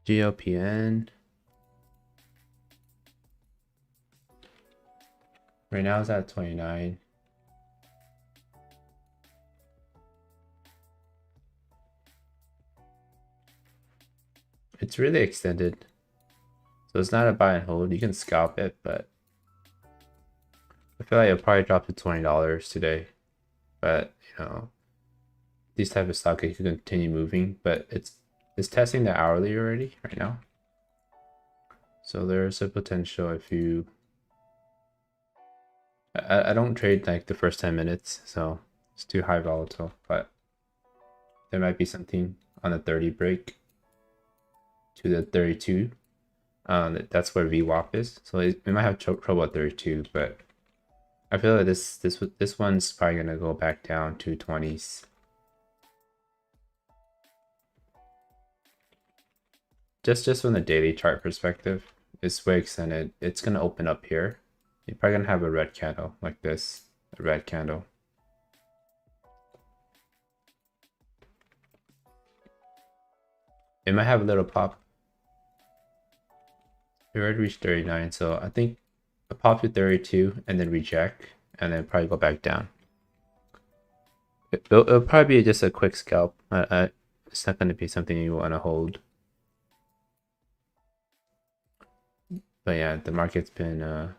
DLPN. Right now it's at 29. It's really extended. So it's not a buy and hold. You can scalp it, but I feel like it'll probably drop to $20 today. But you know, these type of stock you can continue moving, but it's testing the hourly already right now. So there's a potential if you I don't trade like the first 10 minutes, so it's too high volatile, but there might be something on the 30 break to the 32. That's where VWAP is. So it might have trouble at 32, but I feel like this one's probably gonna go back down to 20s. Just from the daily chart perspective, it's way extended. It's gonna open up here. You're probably gonna have a red candle like this, a red candle. It might have a little pop. We already reached 39, so I think a pop to 32 and then reject, and then probably go back down. It'll probably be just a quick scalp. It's not going to be something you want to hold. But yeah, the market's been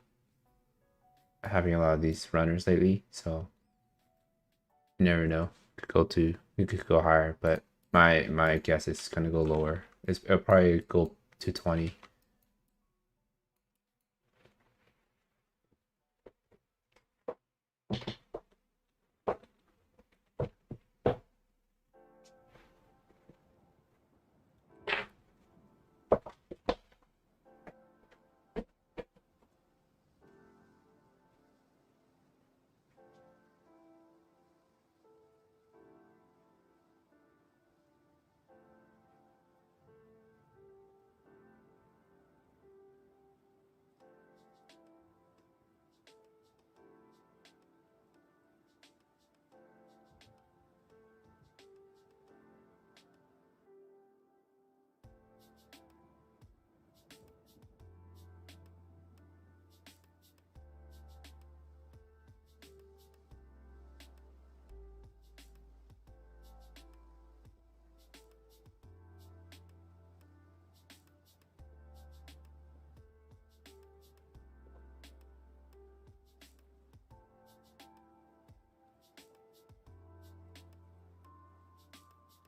having a lot of these runners lately, so you never know. It could go higher, but my guess is gonna go lower. It'll probably go to 20.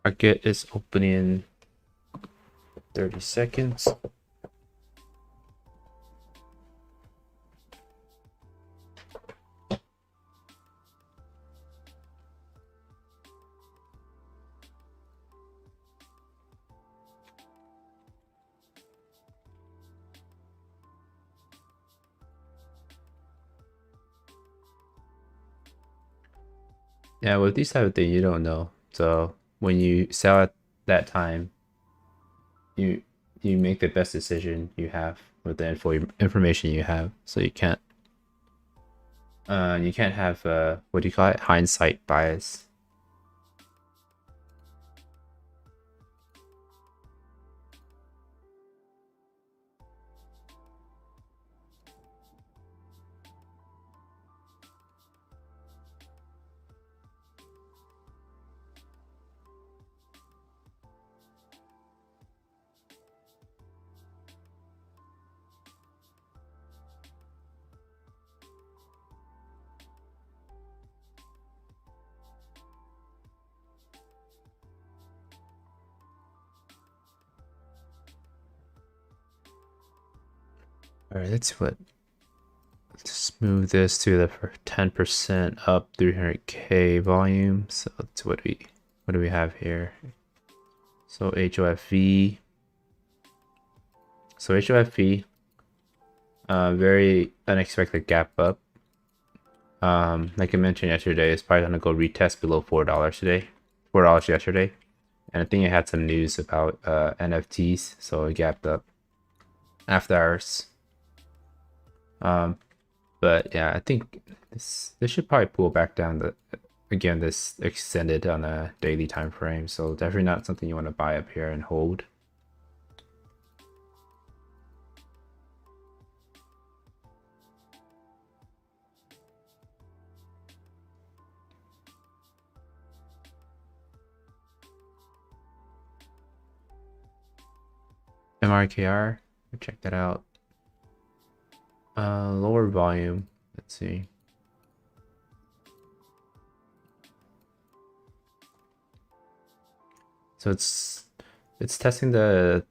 Market is opening in 30 seconds. Yeah, with these type of things, you don't know. So when you sell at that time, you make the best decision you have with the information you have. So you can't have what do you call it? Hindsight bias. All right, let's move this to the 10% up 300K volume. So that's what do we have here? So HOFV. So HOFV, very unexpected gap up. Like I mentioned yesterday, it's probably gonna go retest below $4 today. $4 yesterday. And I think it had some news about NFTs, so it gapped up after hours. But yeah, I think this should probably pull back down. Again, this extended on a daily time frame, so definitely not something you want to buy up here and hold. MRKR, check that out. Lower volume, let's see. So it's testing the,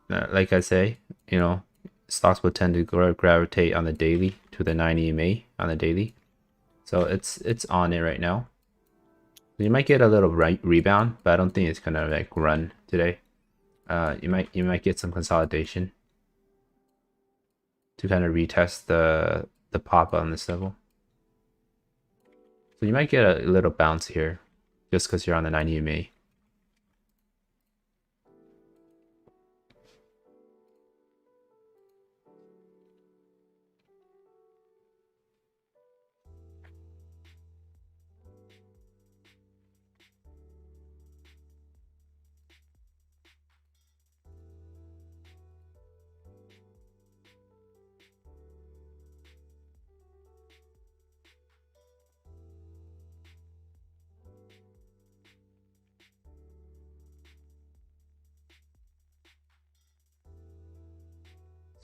like I say, you know, stocks will tend to gravitate on the daily to the 90 EMA on the daily. So it's on it right now. You might get a little rebound, but I don't think it's gonna like run today. You might get some consolidation to kind of retest the pop on this level. So you might get a little bounce here just because you're on the 90 EMA.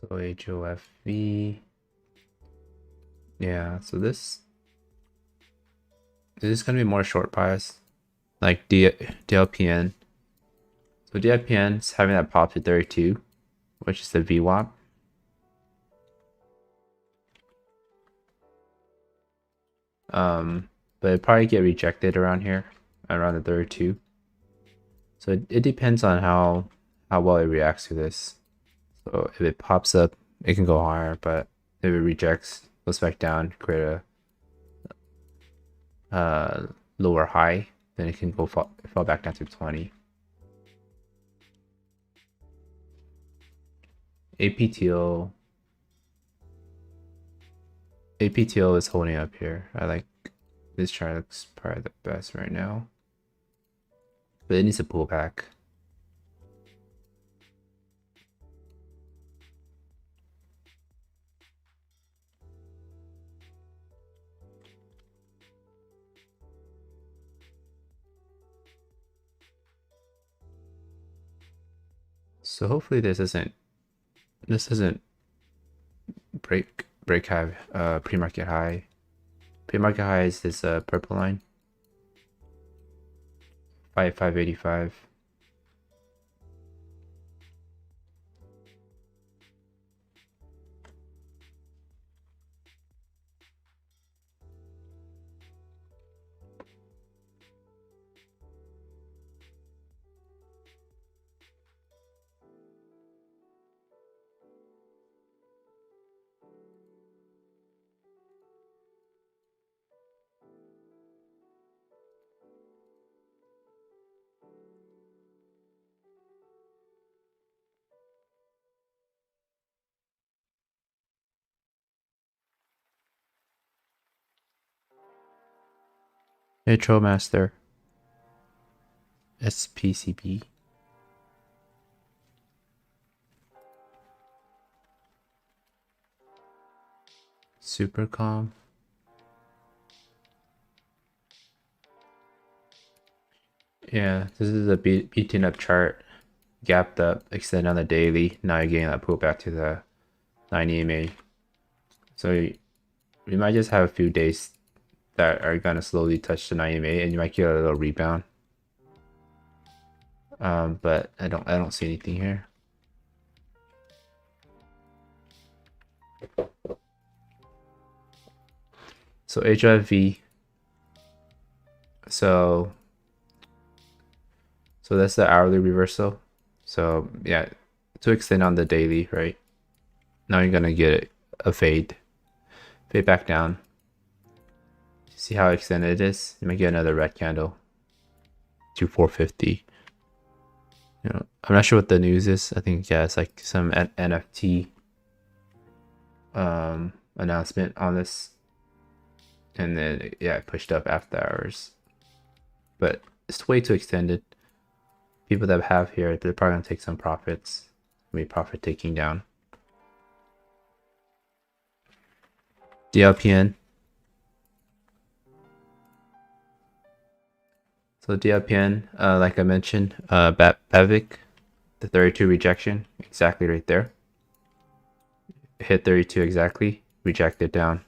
So HOFV. Yeah, so this is gonna be more short bias, like DLPN. So DLPN is having that pop to 32, which is the VWAP. But it probably get rejected around here, around the 32. So it depends on how well it reacts to this. So if it pops up, it can go higher, but if it rejects, goes back down, create a lower high, then it can go fall back down to 20. APTO is holding up here. I like this chart, looks probably the best right now, but it needs to pull back. So hopefully this isn't break high, pre-market high. Pre-market high is this purple line, 585. Intro Master, SPCB. Super calm. Yeah, this is a beaten up chart, gapped up, extend on the daily. Now you're getting that pullback to the 90 EMA. So we might just have a few days that are gonna slowly touch the 90 EMA, and you might get a little rebound. But I don't see anything here. So HOFV. So that's the hourly reversal. So yeah, to extend on the daily, right? Now you're gonna get a fade back down. See how extended it is? You might get another red candle to 450. You know, I'm not sure what the news is. I think yeah, it's like some NFT announcement on this, and then yeah, it pushed up after hours. But it's way too extended. People that have here, they're probably gonna take some profits. Maybe profit taking down. DLPN. So DLPN, like I mentioned, BBIG, the 32 rejection exactly right there. Hit 32 exactly, reject it down.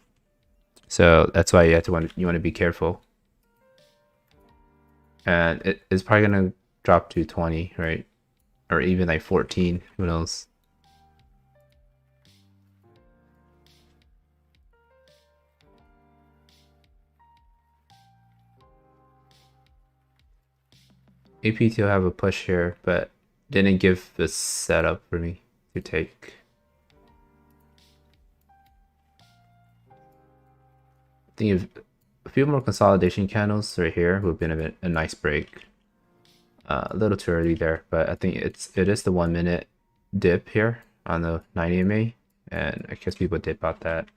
So that's why you want to be careful. And it's probably gonna drop to 20, right? Or even like 14, who knows? APTO have a push here, but didn't give the setup for me to take. I think if a few more consolidation candles right here would have been a nice break. A little too early there, but I think it is the 1 minute dip here on the 90 MA, and I guess people dip out that.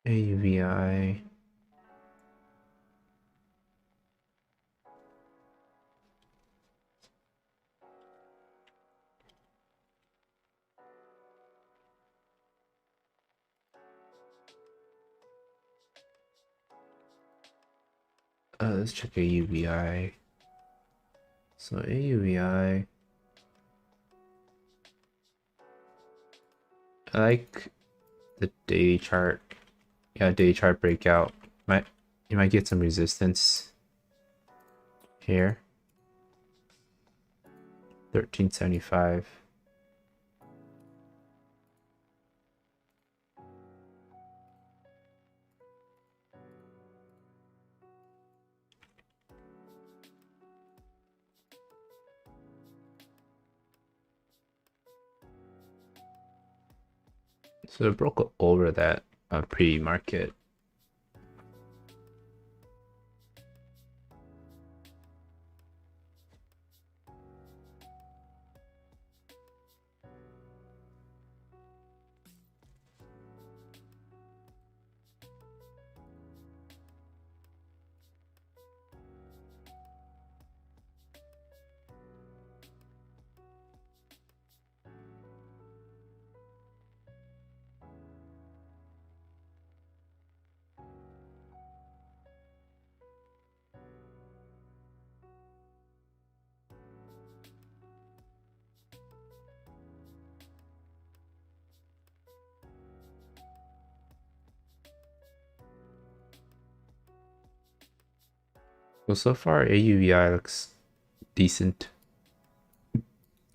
AUVI. Let's check AUVI. So AUVI, I like the day chart. Yeah, day chart breakout. You might get some resistance here. 1375. So it broke over that pre-market. Well, so far AUVI looks decent.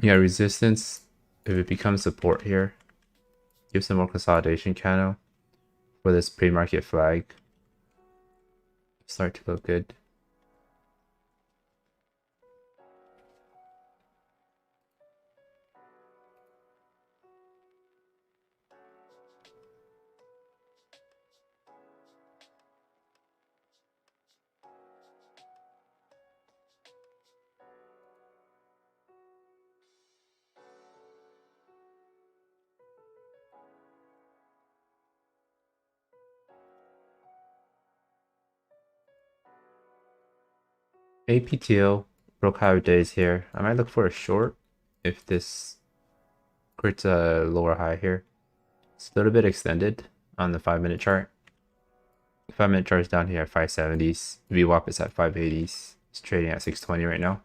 Yeah, resistance, if it becomes support here, give some more consolidation candle for this pre-market flag. Start to look good. APTO broke higher days here. I might look for a short if this creates a lower high here. It's a little bit extended on the 5-minute chart. The 5-minute chart is down here at 570s. VWAP is at 580s. It's trading at 620 right now.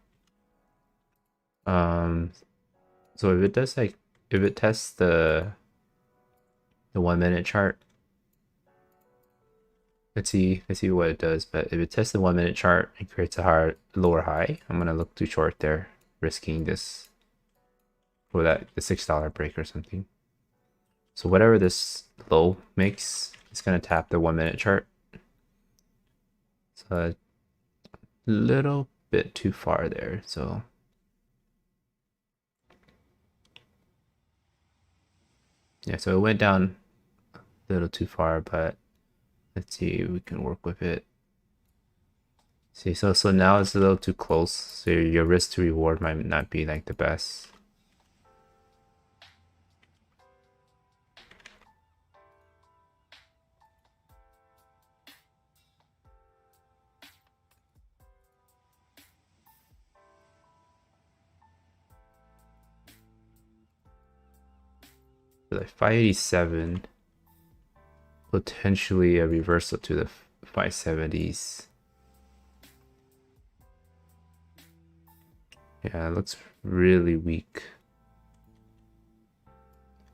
So if it does if it tests the 1-minute chart, let's see what it does. But if it tests the 1-minute chart and creates a lower high, I'm gonna look too short there, risking this for the $6 break or something. So whatever this low makes, it's gonna tap the 1 minute chart. So a little bit too far there. So yeah, so it went down a little too far, but let's see if we can work with it. See, so now it's a little too close, so your risk to reward might not be like the best. Like 587, potentially a reversal to the 570s. Yeah, it looks really weak.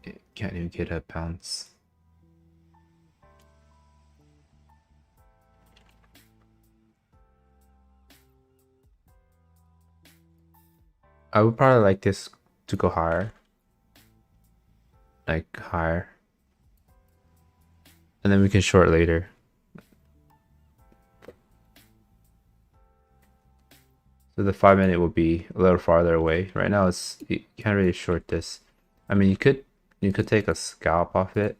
It can't even get a bounce. I would probably like this to go higher. Like higher. And then we can short later. So the 5 minute will be a little farther away. Right now you can't really short this. I mean you could take a scalp off it.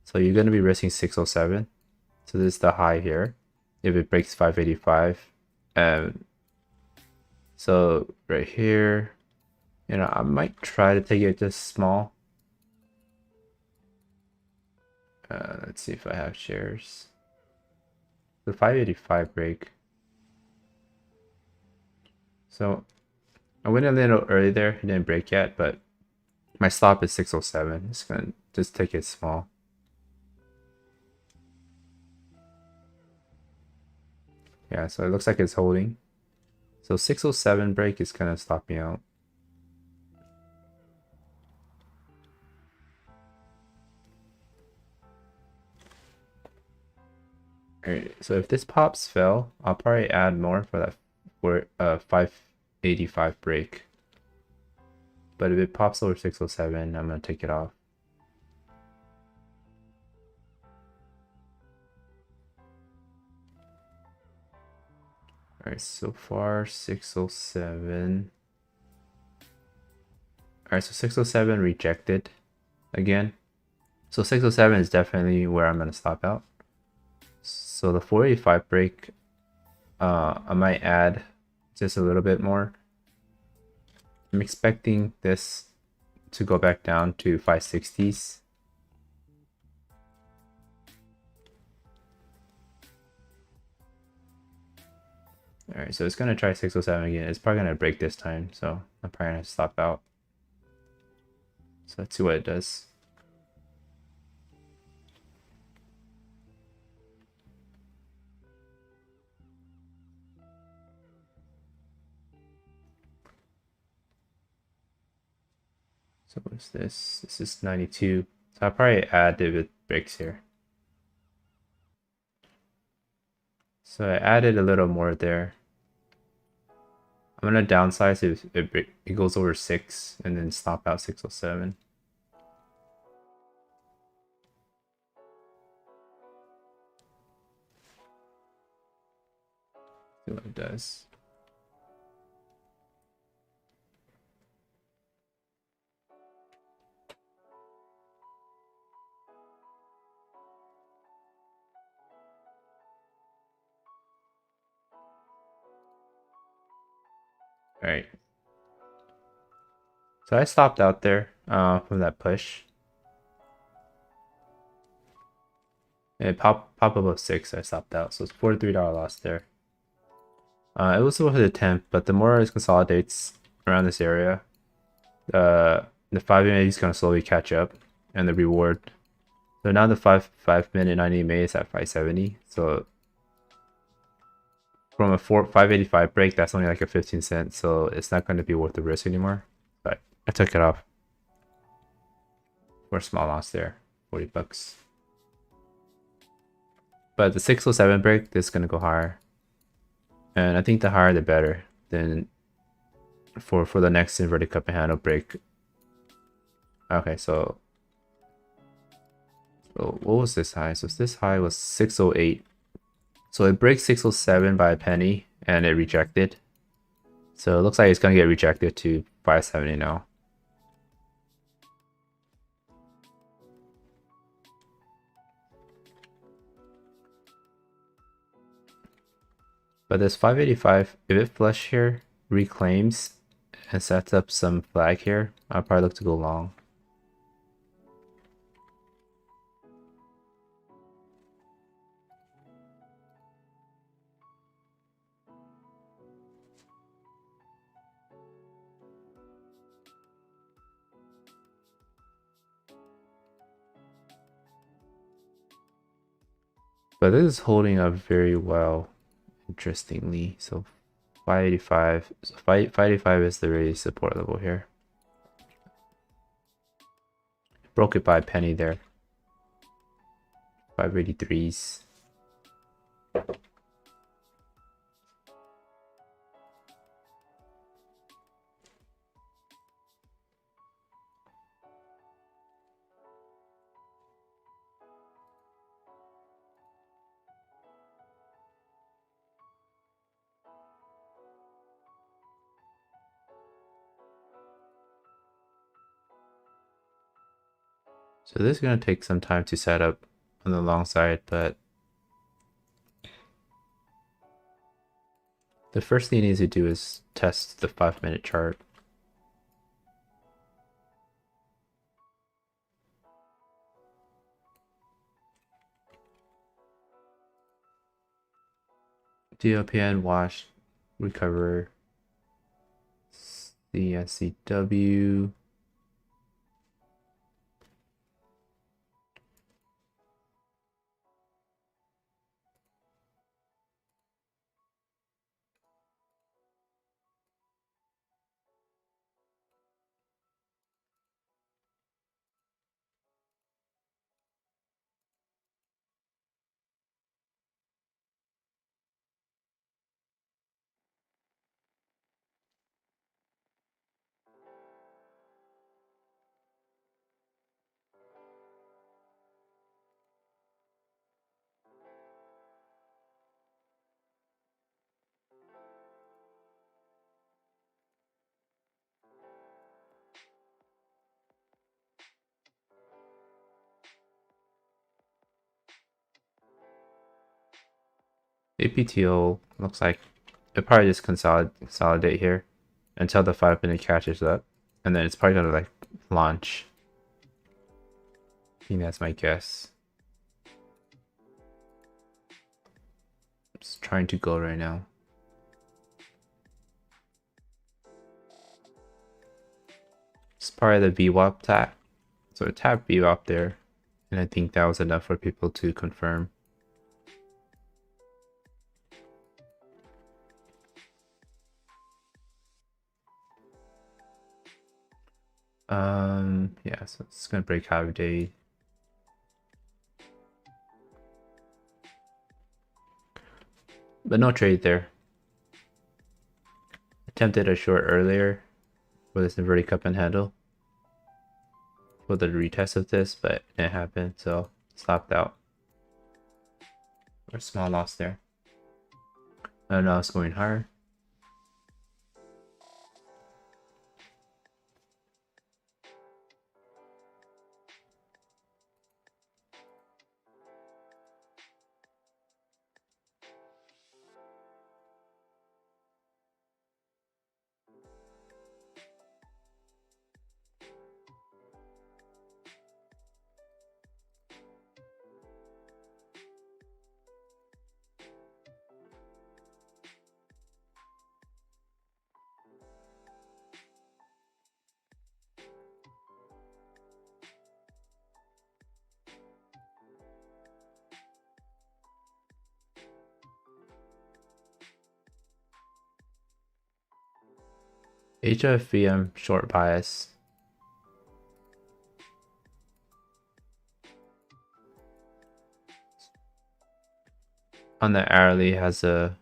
So you're gonna be risking 607. So this is the high here. If it breaks 585. So right here, you know, I might try to take it this small. Let's see if I have shares. The 585 break. So I went a little early there. It didn't break yet, but my stop is 607. It's gonna just take it small. Yeah, so it looks like it's holding. So 607 break is gonna stop me out. Alright, so if this pops fell, I'll probably add more for that 585 break. But if it pops over 607, I'm gonna take it off. Alright, so far 607. Alright, so 607 rejected again. So 607 is definitely where I'm gonna stop out. So the 485 break, I might add just a little bit more. I'm expecting this to go back down to 560s. Alright, so it's gonna try 607 again. It's probably gonna break this time, so I'm probably gonna stop out. So let's see what it does. So what's this? This is 92. So I'll probably add if it breaks here. So I added a little more there. I'm gonna downsize if it goes over 6 and then stop out 607. See what it does. Alright. So I stopped out there from that push. And it pop above 6, I stopped out. So it's $43 loss there. It was over the temp, but the more it consolidates around this area, the 5 minute is gonna slowly catch up, and the reward. So now the 5 minute 90 MA is at 570. So from a 585 break, that's only like a 15 cent. So it's not going to be worth the risk anymore. But I took it off for a small loss there, 40 bucks. But the 607 break, this is going to go higher. And I think the higher the better than for the next inverted cup and handle break. Okay, so Oh, what was this high? So this high was 608. So it breaks 607 by a penny and it rejected. So it looks like it's gonna get rejected to 570 now. But this 585, if it flush here, reclaims and sets up some flag here, I'll probably look to go long. But this is holding up very well, interestingly. So 585, so 585 is the really support level here. Broke it by a penny there. 583s. So this is going to take some time to set up on the long side, but the first thing you need to do is test the 5-minute chart. DLPN, wash, recover, CSCW. APTO looks like it probably just consolidate here until the 5-minute catches up, and then it's probably gonna like launch. I think that's my guess. Just trying to go right now. It's part of the VWAP tap. So it tapped VWAP there, and I think that was enough for people to confirm. Yeah, so it's gonna break half a day. But no trade there. Attempted a short earlier with this inverted cup and handle for the retest of this, but it didn't happen, so stopped out. Or small loss there. And now it's going higher. HOFV, I'm short bias. On the hourly has a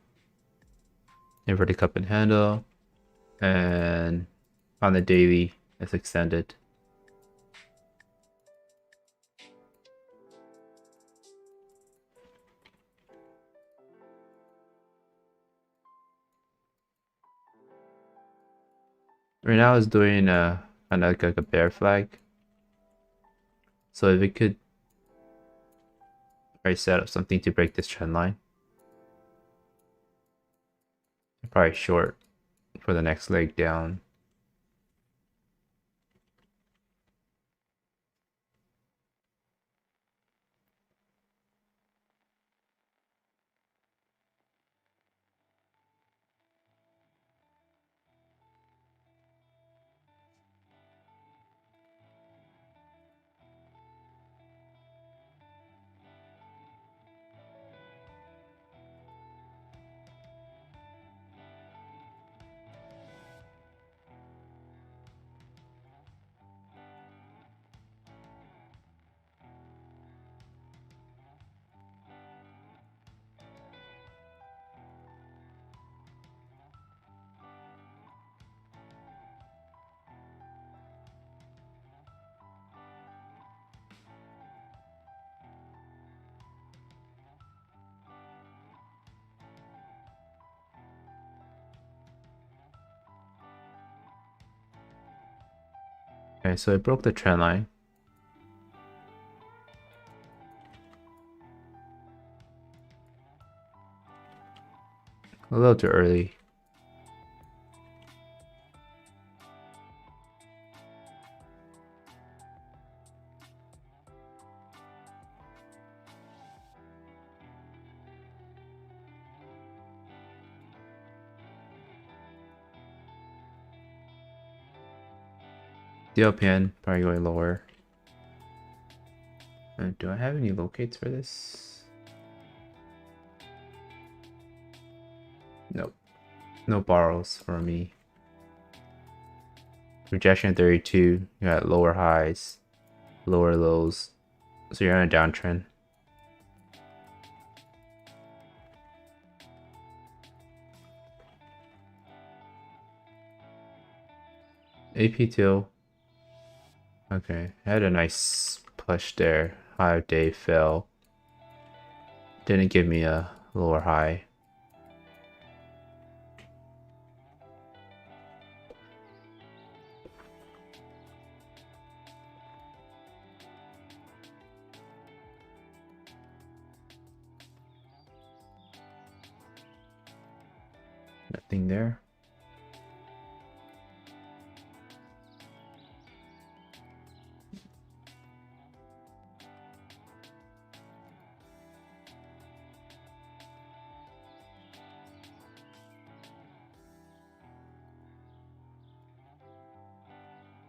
inverted cup and handle, and on the daily it's extended. Right now it's doing kind of like a bear flag. So if it could set up something to break this trend line, probably short for the next leg down. Okay, so it broke the trend line. A little too early. DLPN probably going lower. Do I have any locates for this? Nope. No borrows for me. Rejection 32. You got lower highs, lower lows. So you're on a downtrend. APTO. Okay, had a nice push there. High day fell. Didn't give me a lower high. Nothing there.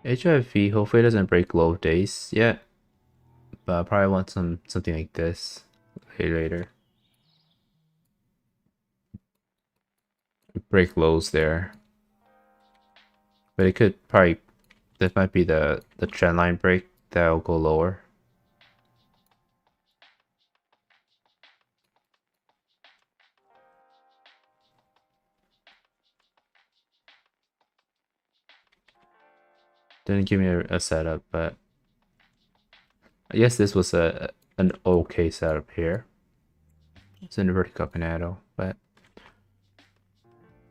HOFV hopefully doesn't break low days yet, but I probably want something like this later. Break lows there, but it could probably, this might be the trend line break that will go lower. Didn't give me a setup, but I guess this was an okay setup here. It's an inverted cup and arrow, but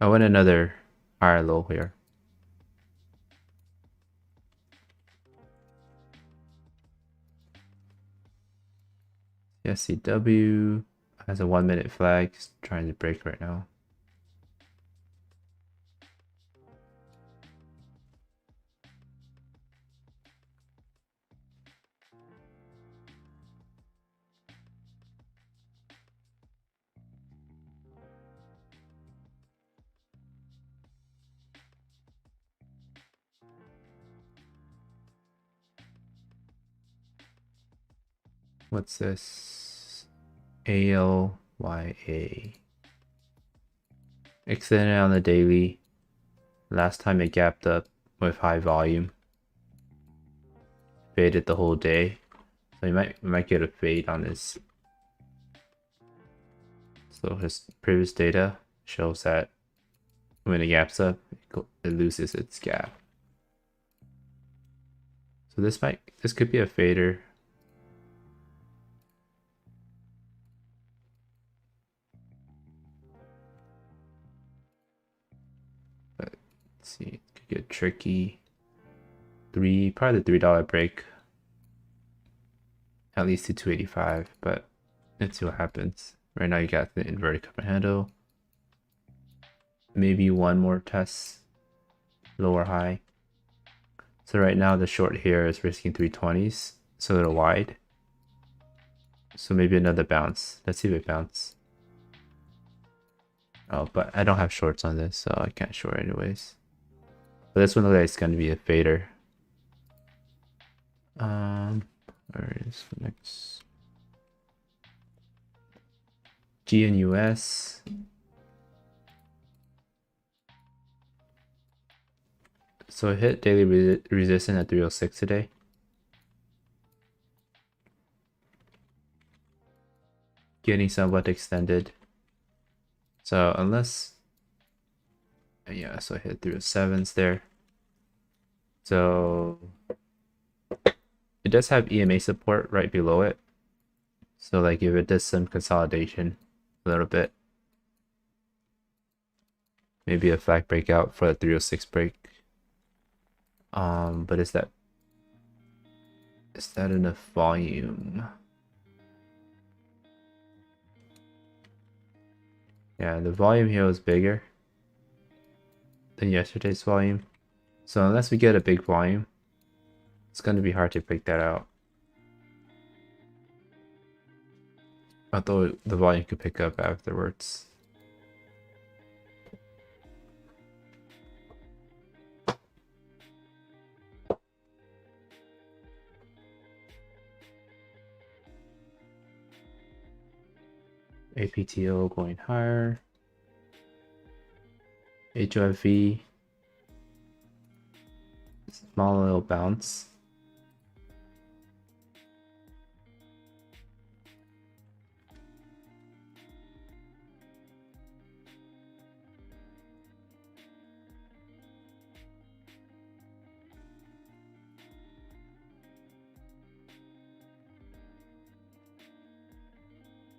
I want another higher low here. CSCW has a 1 minute flag, it's trying to break right now. What's this? ALYA. Extended on the daily. Last time it gapped up with high volume. Faded the whole day. So you might get a fade on this. So his previous data shows that when it gaps up, it loses its gap. So this could be a fader. But let's see, it could bit tricky. Probably the $3 break. At least to 285, but let's see what happens. Right now you got the inverted cup and handle. Maybe one more test, lower high. So right now the short here is risking 320s, so a little wide. So maybe another bounce. Let's see if it bounces. Oh, but I don't have shorts on this, so I can't short anyways. But this one looks like it's going to be a fader. Where is the next? GNUS. So it hit daily resistance at 306 today. Getting somewhat extended. So unless, yeah, so I hit 307s there. So it does have EMA support right below it. So like if it does some consolidation a little bit, maybe a flag breakout for the 306 break. But is that enough volume? Yeah, the volume here was bigger than yesterday's volume. So unless we get a big volume, it's going to be hard to break that out. Although the volume could pick up afterwards. APTO going higher. HOFV. Small little bounce.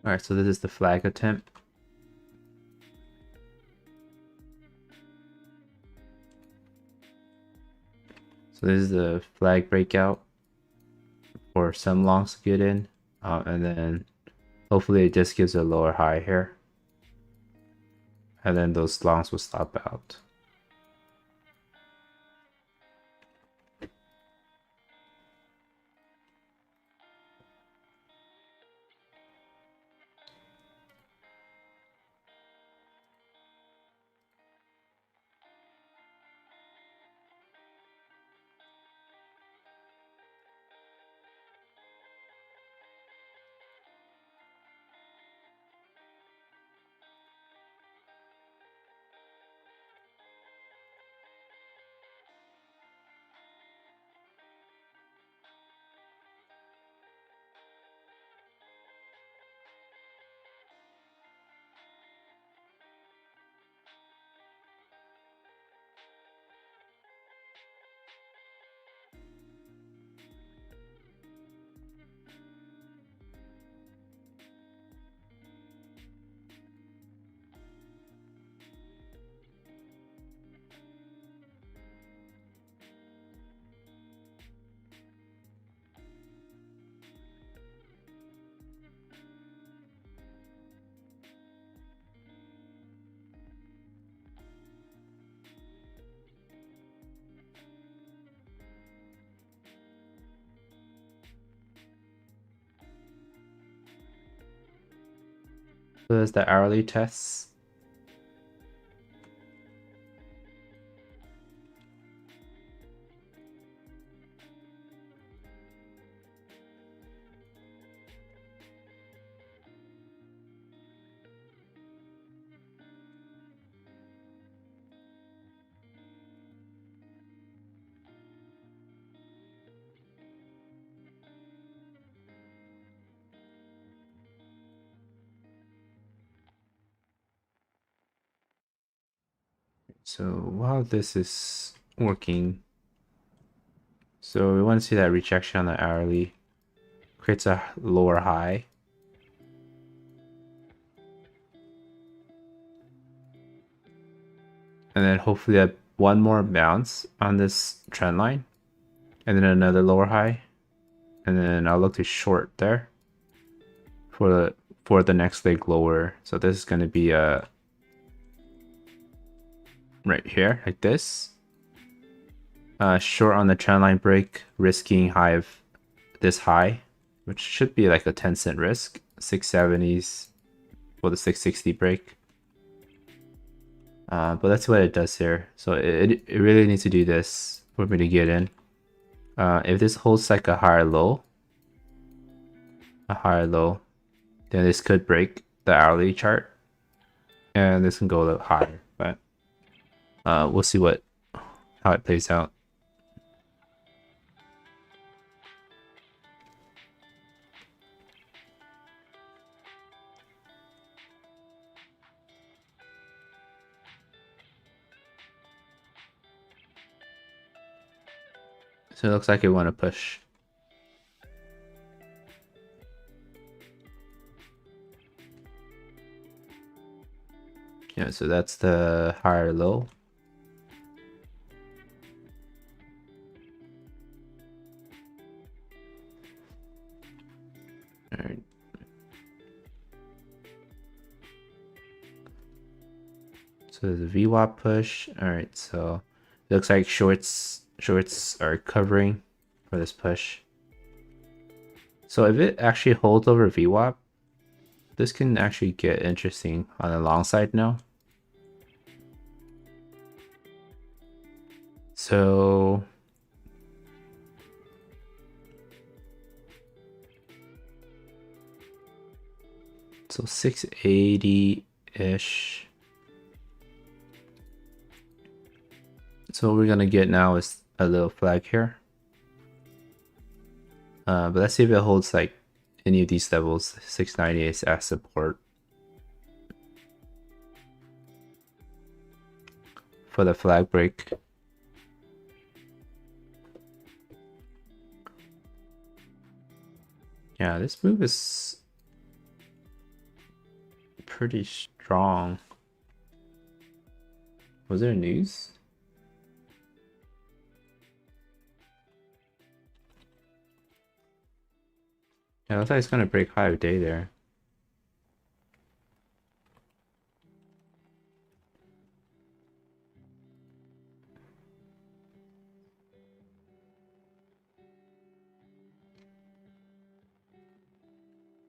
Alright, so this is the flag attempt. So this is the flag breakout for some longs to get in. And then hopefully it just gives a lower high here. And then those longs will stop out. So there's the hourly tests. So while this is working, so we want to see that rejection on the hourly creates a lower high. And then hopefully that one more bounce on this trend line, and then another lower high, and then I'll look to short there for the next leg lower. So this is going to be right here like this. Short on the trend line break, risking high of this high, which should be like a 10-cent risk, 670s for the 660 break. But that's what it does here. So it really needs to do this for me to get in. If this holds like a higher low, then this could break the hourly chart, and this can go a little higher. But we'll see how it plays out. So it looks like you want to push. Yeah, so that's the higher low. All right. So the VWAP push. All right, so it looks like shorts are covering for this push. So if it actually holds over VWAP, this can actually get interesting on the long side now. So so 680-ish. So what we're gonna get now is a little flag here. But let's see if it holds like any of these levels. 690 is as support for the flag break. Yeah, this move is pretty strong. Was there news? Yeah, it looks like it's gonna break high of day there.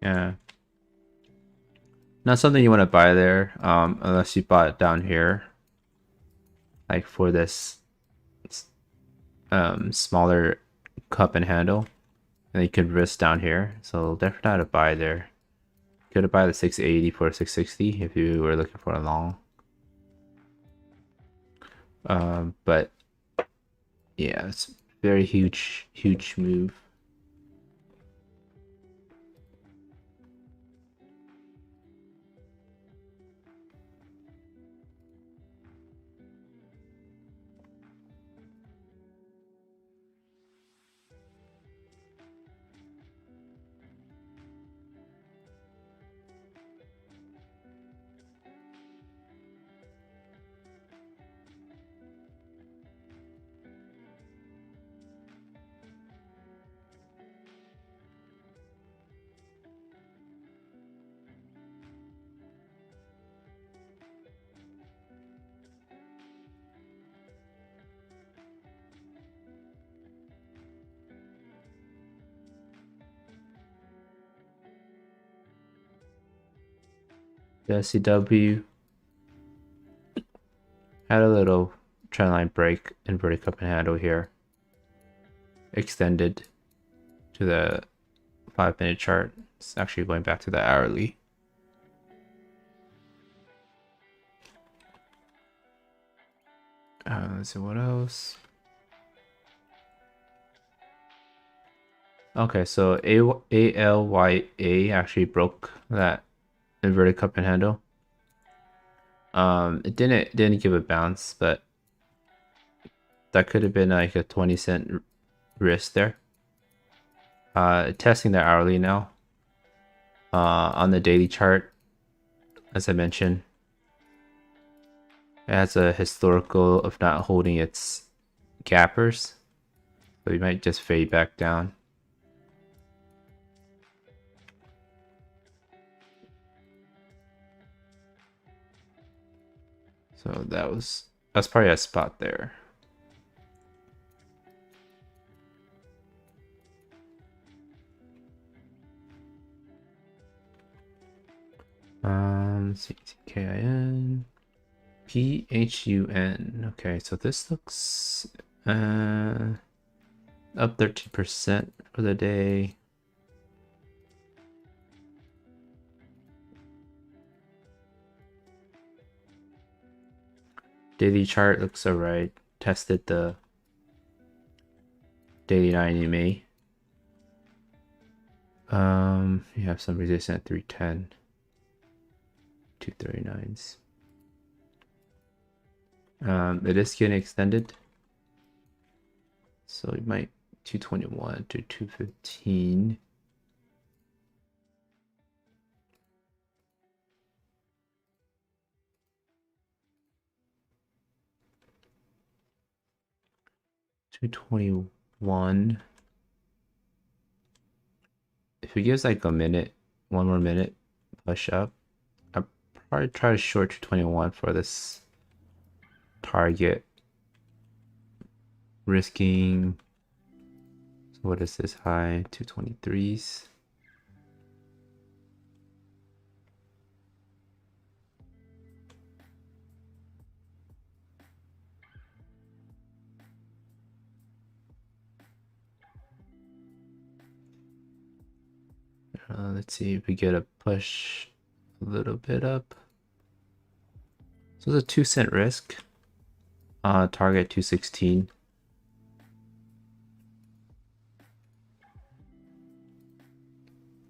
Yeah. Not something you want to buy there, unless you bought it down here. Like for this smaller cup and handle. And you could risk down here. So definitely not a buy there. Could have buy the 680 for 660 if you were looking for a long. But yeah, it's very huge move. The CW had a little trendline break, inverted cup and handle here. Extended to the 5-minute chart. It's actually going back to the hourly. Let's see what else. Okay, so ALYA actually broke that inverted cup and handle. It didn't give a bounce, but that could have been like a 20-cent risk there. Testing the hourly now. On the daily chart, as I mentioned, It has a historical of not holding its gappers, so we might just fade back down. So that's probably a spot there. ZKIN, PHUN. Okay, so this looks up 13% for the day. Daily chart looks alright. Tested the daily 9 EMA. You have some resistance at 310, 239s. It is getting extended, so we might 221 to 215. $221. If it gives like a minute, one more minute, push up, I'll probably try to short 221 for this target. Risking, so what is this high? 223s. Let's see if we get a push a little bit up. So it's a 2-cent risk. Target 216.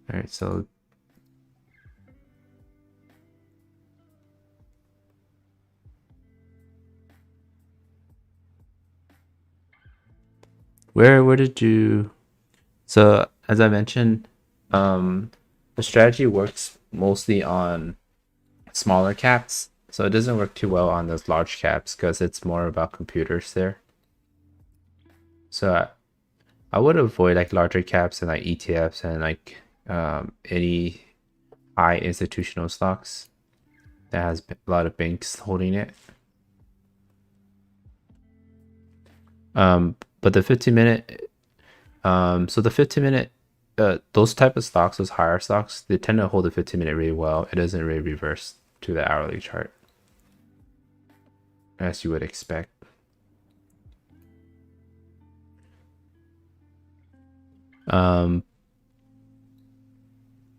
All right, so where did you? So as I mentioned, the strategy works mostly on smaller caps, so it doesn't work too well on those large caps because it's more about computers there. So I would avoid like larger caps and like ETFs and like any high institutional stocks that has a lot of banks holding it. But the 15-minute, so the 15-minute, those type of stocks, those higher stocks, they tend to hold the 15-minute really well. It doesn't really reverse to the hourly chart, as you would expect.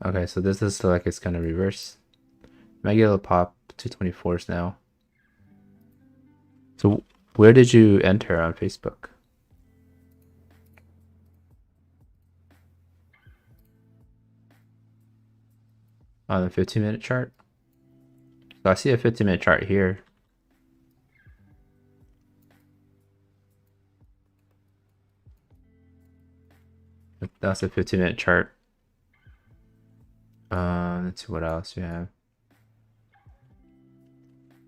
Okay, so this is like it's gonna reverse. Might get a little pop. 224s now. So where did you enter on Facebook? On the 15-minute chart? So I see a 15-minute chart here. That's a 15-minute chart. Let's see what else you have.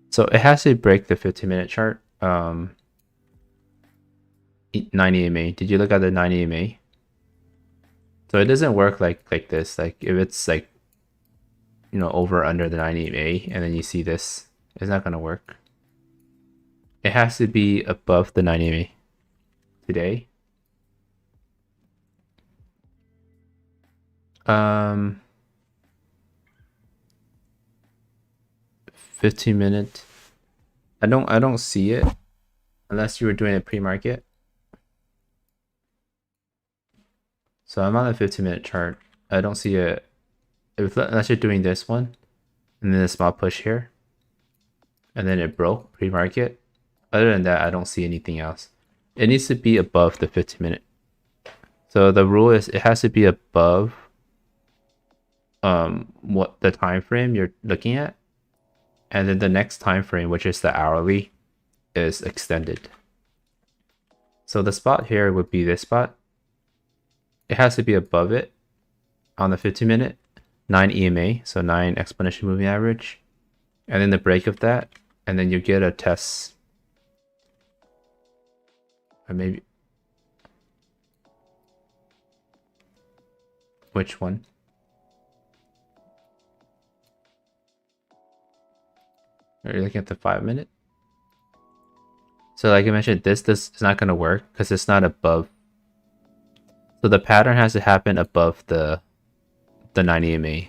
So it has to break the 15-minute chart. 9 EMA. Did you look at the 9 EMA? So it doesn't work like this. Like if it's like, you know, over under the 9 EMA and then you see this, it's not gonna work. It has to be above the 9 EMA today. 15-minute. I don't see it unless you were doing a pre-market. So I'm on the 15-minute chart. I don't see it unless you're doing this one and then a small push here and then it broke pre-market. Other than that, I don't see anything else. It needs to be above the 15-minute. So the rule is it has to be above what the time frame you're looking at, and then the next time frame, which is the hourly, is extended. So the spot here would be this spot. It has to be above it on the 15-minute, 9 EMA, so 9 exponential moving average, and then the break of that and then you get a test, or maybe which one? Are you looking at the 5-minute? So like I mentioned, this is not going to work because it's not above. So the pattern has to happen above the 90 EMA.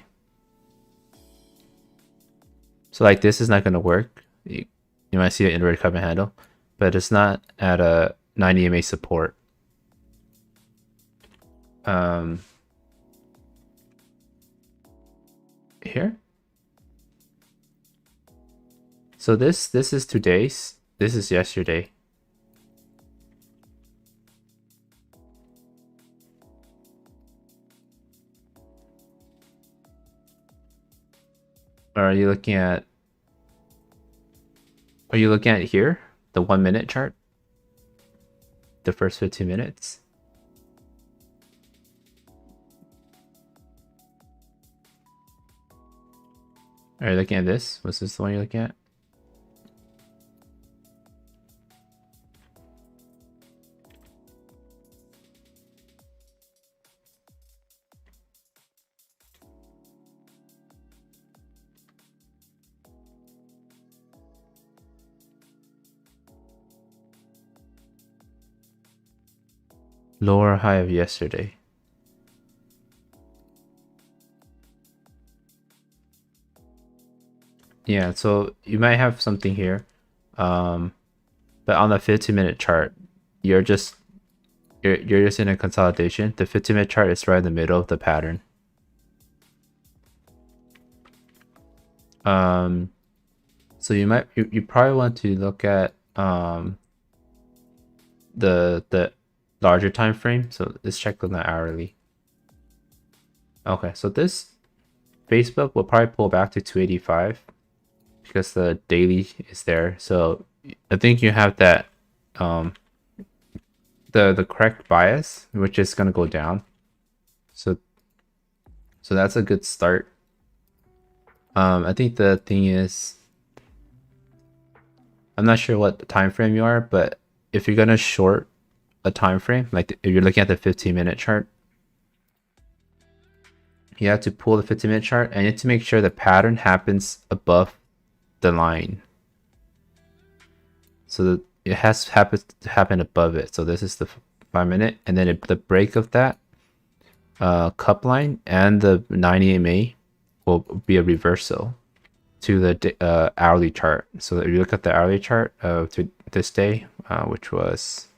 So like this is not going to work. You might see an inverted cup and handle, but it's not at a 90 EMA support. Here. So this is today's. This is yesterday. Or are you looking at? Are you looking at here, the 1-minute chart? The first 15 minutes. Are you looking at this? Was this the one you're looking at? Lower high of yesterday. Yeah, so you might have something here. But on the 15-minute chart, you're just in a consolidation. The 15-minute chart is right in the middle of the pattern. So you probably want to look at the larger time frame. So let's check on the hourly. Okay, so this Facebook will probably pull back to 285 because the daily is there. So I think you have that the correct bias, which is gonna go down. So that's a good start. I think the thing is, I'm not sure what time frame you are, but if you're gonna short a time frame, like if you're looking at the 15-minute chart, you have to pull the 15-minute chart and you have to make sure the pattern happens above the line. So that it has to happen above it. So this is the 5-minute, and then the break of that cup line and the 90 EMA will be a reversal to the hourly chart. So if you look at the hourly chart to this day, which was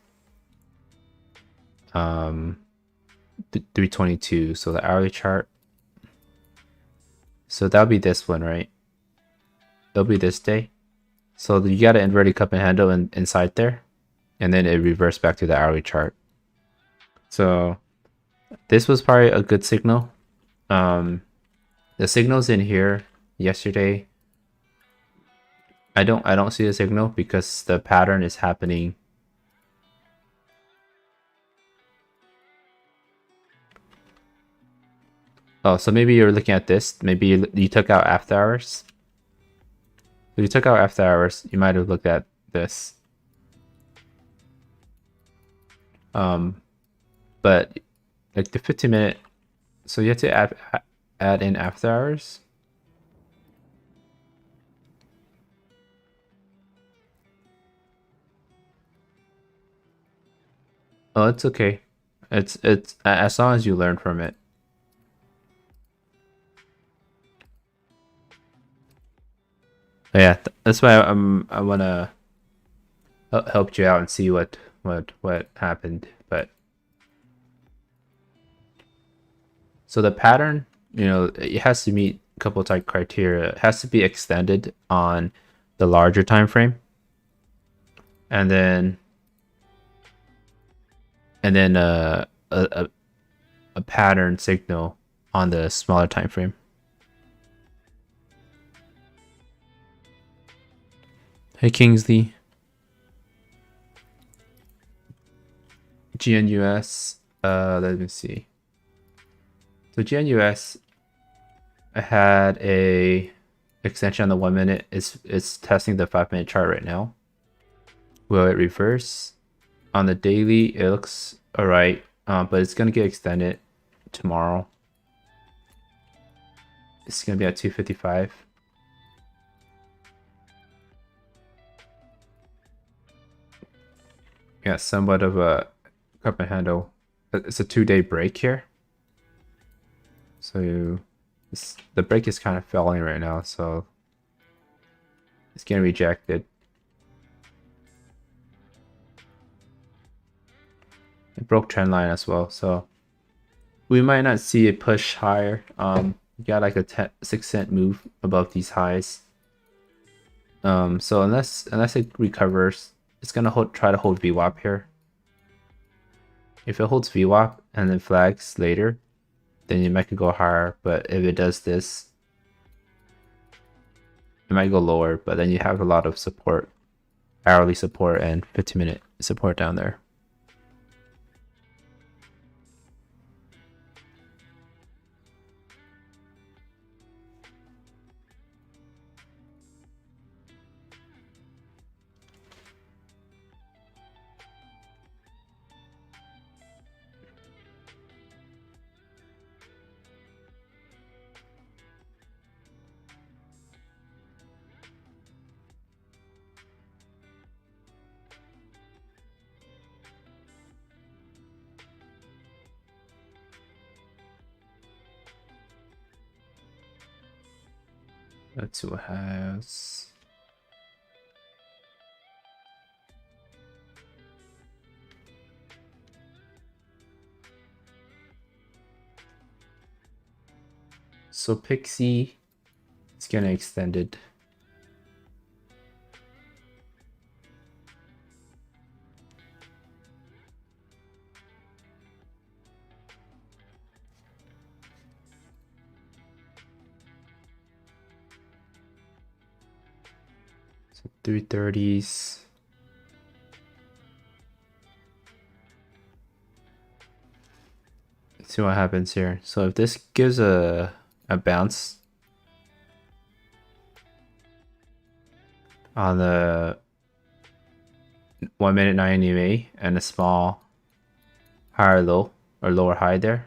322. So the hourly chart. So that'll be this one, right? It'll be this day. So you got an inverted cup and handle inside there, and then it reversed back to the hourly chart. So this was probably a good signal. The signals in here yesterday, I don't see the signal because the pattern is happening. Oh, so maybe you're looking at this. Maybe you took out after hours. If you took out after hours, you might have looked at this. But like the 15-minute, so you have to add in after hours. Oh, it's okay. It's as long as you learn from it. Yeah, that's why I wanna help you out and see what happened. But so the pattern, it has to meet a couple type criteria. It has to be extended on the larger time frame, and then a pattern signal on the smaller time frame. Hey Kingsley. GNUS, let me see. So GNUS, I had a extension on the 1 minute. It's testing the 5-minute chart right now. Will it reverse? On the daily, it looks alright, but it's gonna get extended tomorrow. It's gonna be at 255. Yeah, somewhat of a cup and handle. It's a 2-day break here. So the break is kind of falling right now, so it's getting rejected. It broke trend line as well, so we might not see it push higher. You got like a 6-cent move above these highs. So unless it recovers, it's gonna try to hold VWAP here. If it holds VWAP and then flags later, then it might go higher. But if it does this, it might go lower. But then you have a lot of support, hourly support and 15-minute support down there. Let's see what has. So Pixie is getting extended. So 330s. Let's see what happens here. So if this gives a bounce on the 1 minute 90 EMA and a small higher low or lower high there,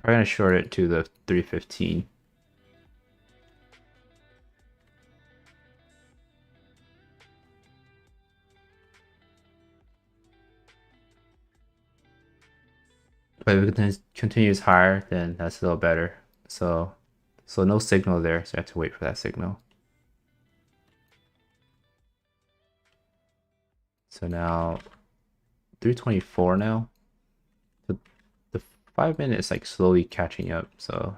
we're gonna short it to the 315. But if it continues higher, then that's a little better. So no signal there, so I have to wait for that signal. So now 324 now. The 5 minute is like slowly catching up, so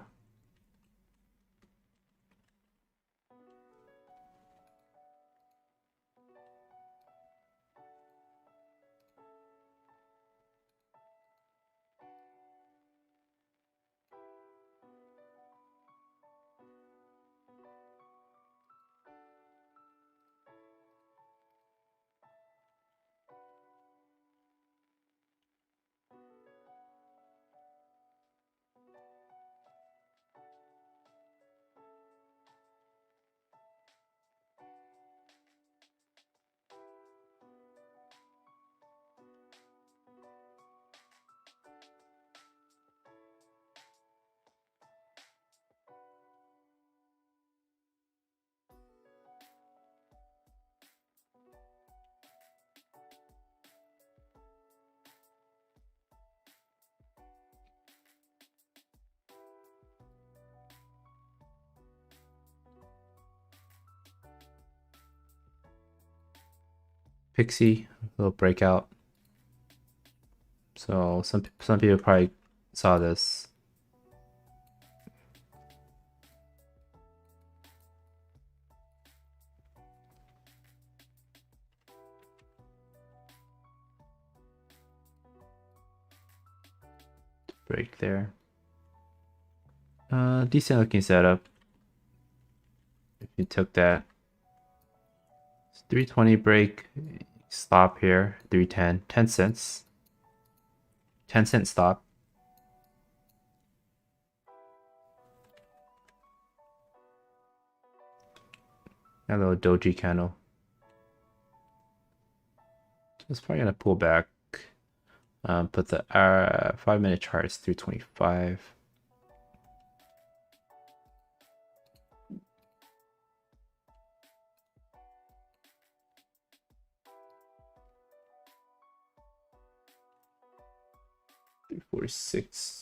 Pixie, little breakout. So some people probably saw this. Break there. Decent looking setup. If you took that. 320 break, stop here, 310, 10 cents. 10-cent stop. A little doji candle. It's probably gonna pull back. Put the 5-minute chart is 325. $346.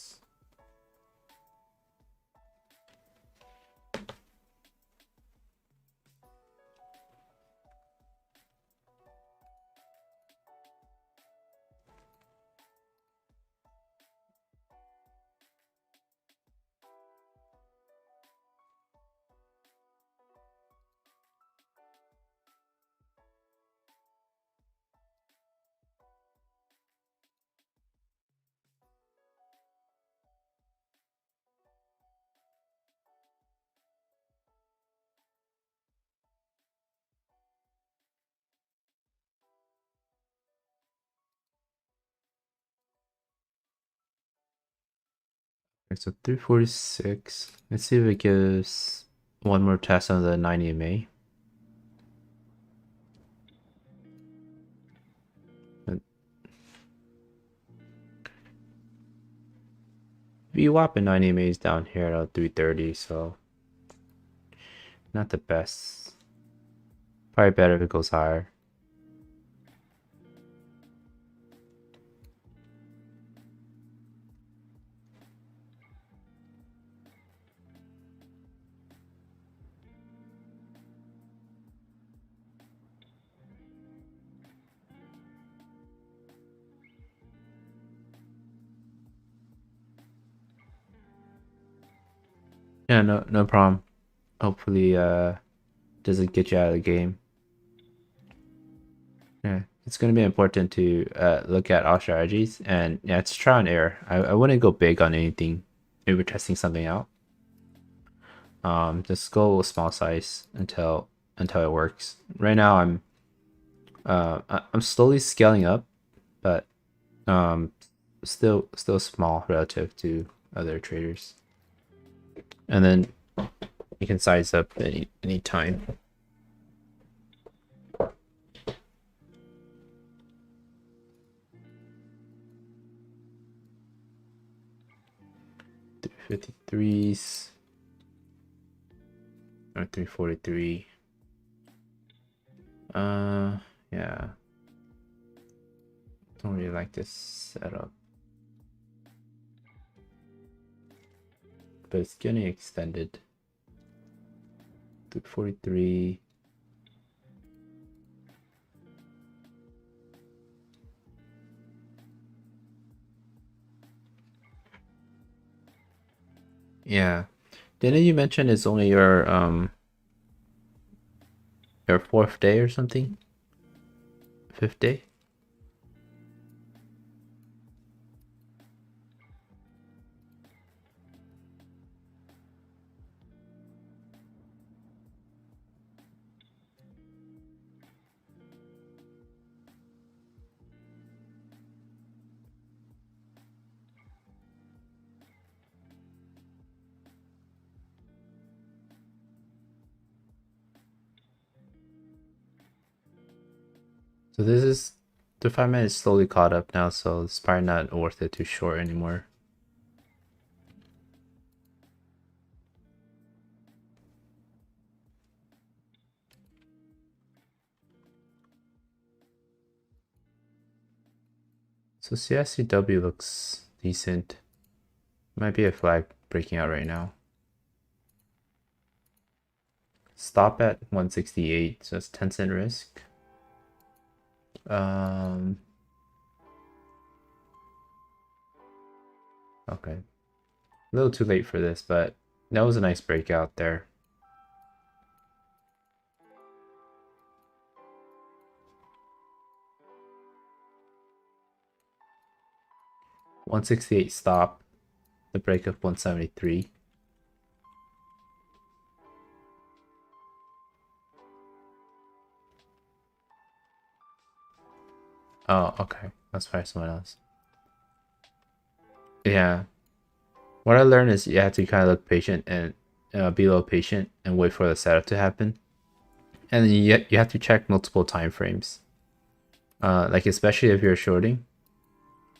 So 346. Let's see if it gives one more test on the 90 MA. VWAP and 90 MA is down here at 330, so not the best. Probably better if it goes higher. Yeah, no problem. Hopefully doesn't get you out of the game. Yeah, it's going to be important to look at all strategies, and yeah, it's trial and error. I wouldn't go big on anything if we're testing something out. Just go small size until it works. Right now I'm slowly scaling up, but still small relative to other traders. And then you can size up any time. $353s or 343. Yeah. Don't really like this setup. But it's getting extended. 343. Yeah. Didn't you mention it's only your fourth day or something? Fifth day? So this is the 5-minute is slowly caught up now, so it's probably not worth it to short anymore. So CSCW looks decent. Might be a flag breaking out right now. Stop at 168, so it's 10-cent risk. Okay. A little too late for this, but that was a nice breakout there. $168 stop. The break of 173. Oh, okay. That's probably someone else. Yeah. What I learned is you have to kind of look patient and be a little patient and wait for the setup to happen. And then you have to check multiple time frames. Like especially if you're shorting,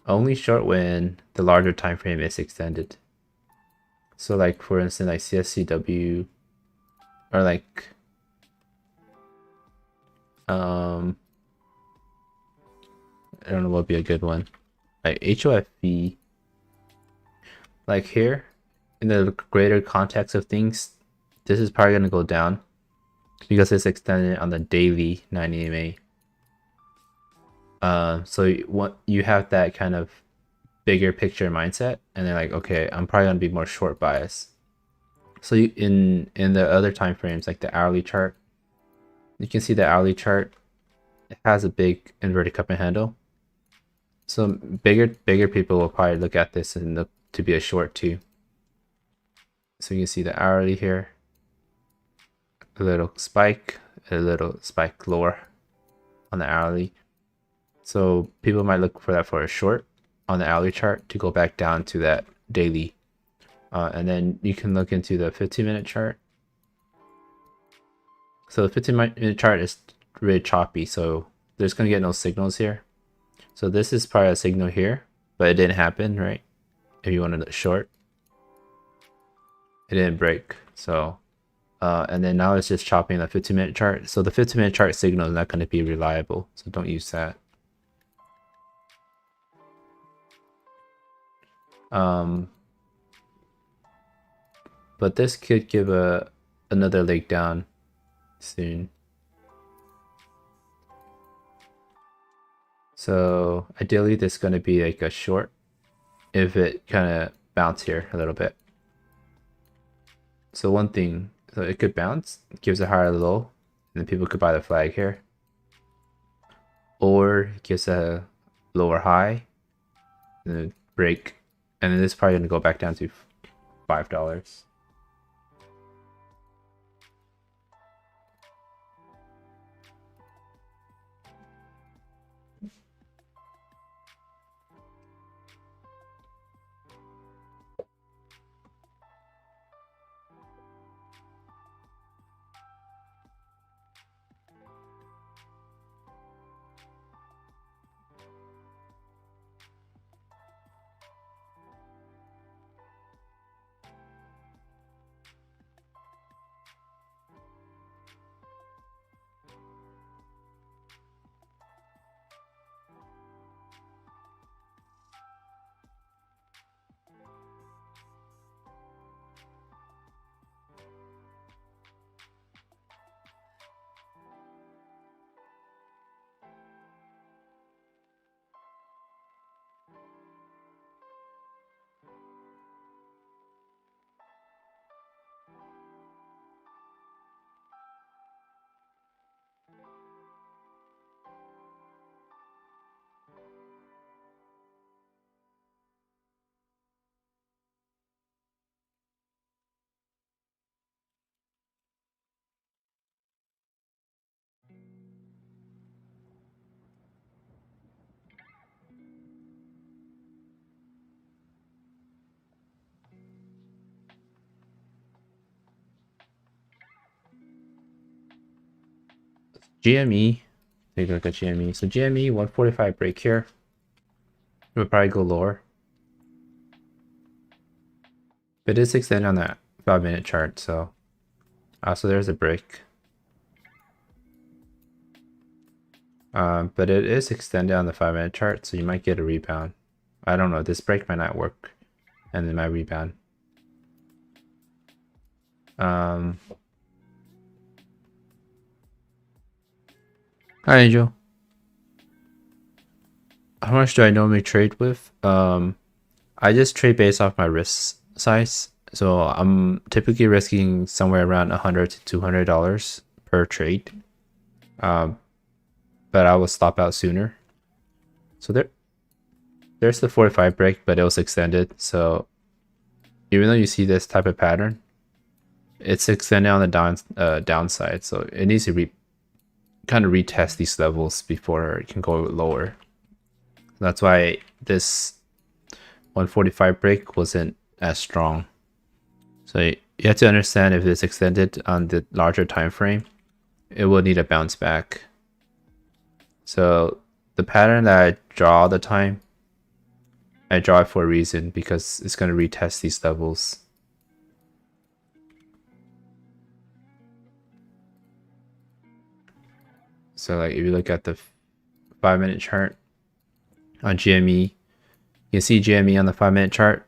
only short when the larger time frame is extended. So like for instance, like CSCW, or like I don't know what would be a good one. Like HOFV, like here, in the greater context of things, this is probably gonna go down because it's extended on the daily 90 EMA. So you have that kind of bigger picture mindset, and they're like, okay, I'm probably gonna be more short bias. So in the other time frames, like the hourly chart, you can see the hourly chart, it has a big inverted cup and handle. So bigger people will probably look at this and look to be a short too. So you can see the hourly here, a little spike lower on the hourly. So people might look for that for a short on the hourly chart to go back down to that daily. And then you can look into the 15-minute chart. So the 15-minute chart is really choppy, so there's going to get no signals here. So this is probably a signal here, but it didn't happen, right? If you wanted to short, it didn't break. So, and then now it's just chopping the 15-minute chart. So the 15-minute chart signal is not going to be reliable, so don't use that. But this could give another leg down soon. So ideally this is going to be like a short if it kind of bounce here a little bit. So one thing, so it could bounce, gives a higher low, and then people could buy the flag here. Or it gives a lower high, and then break, and then this is probably going to go back down to $5. GME, take a look at GME. So GME 145 break here. It would probably go lower. But it is extended on that 5-minute chart, so there's a break. But it is extended on the 5-minute chart, so you might get a rebound. I don't know, this break might not work, and then might rebound. Hi Angel. How much do I normally trade with? I just trade based off my risk size. So I'm typically risking somewhere around $100 to $200 per trade. But I will stop out sooner. So there's the 45 break, but it was extended. So even though you see this type of pattern, it's extended on the downside. So it needs to kind of retest these levels before it can go lower. That's why this 145 break wasn't as strong. So you have to understand if it's extended on the larger time frame, it will need a bounce back. So the pattern that I draw all the time, I draw it for a reason, because it's going to retest these levels. So like if you look at the 5-minute chart on GME, you can see GME on the 5-minute chart.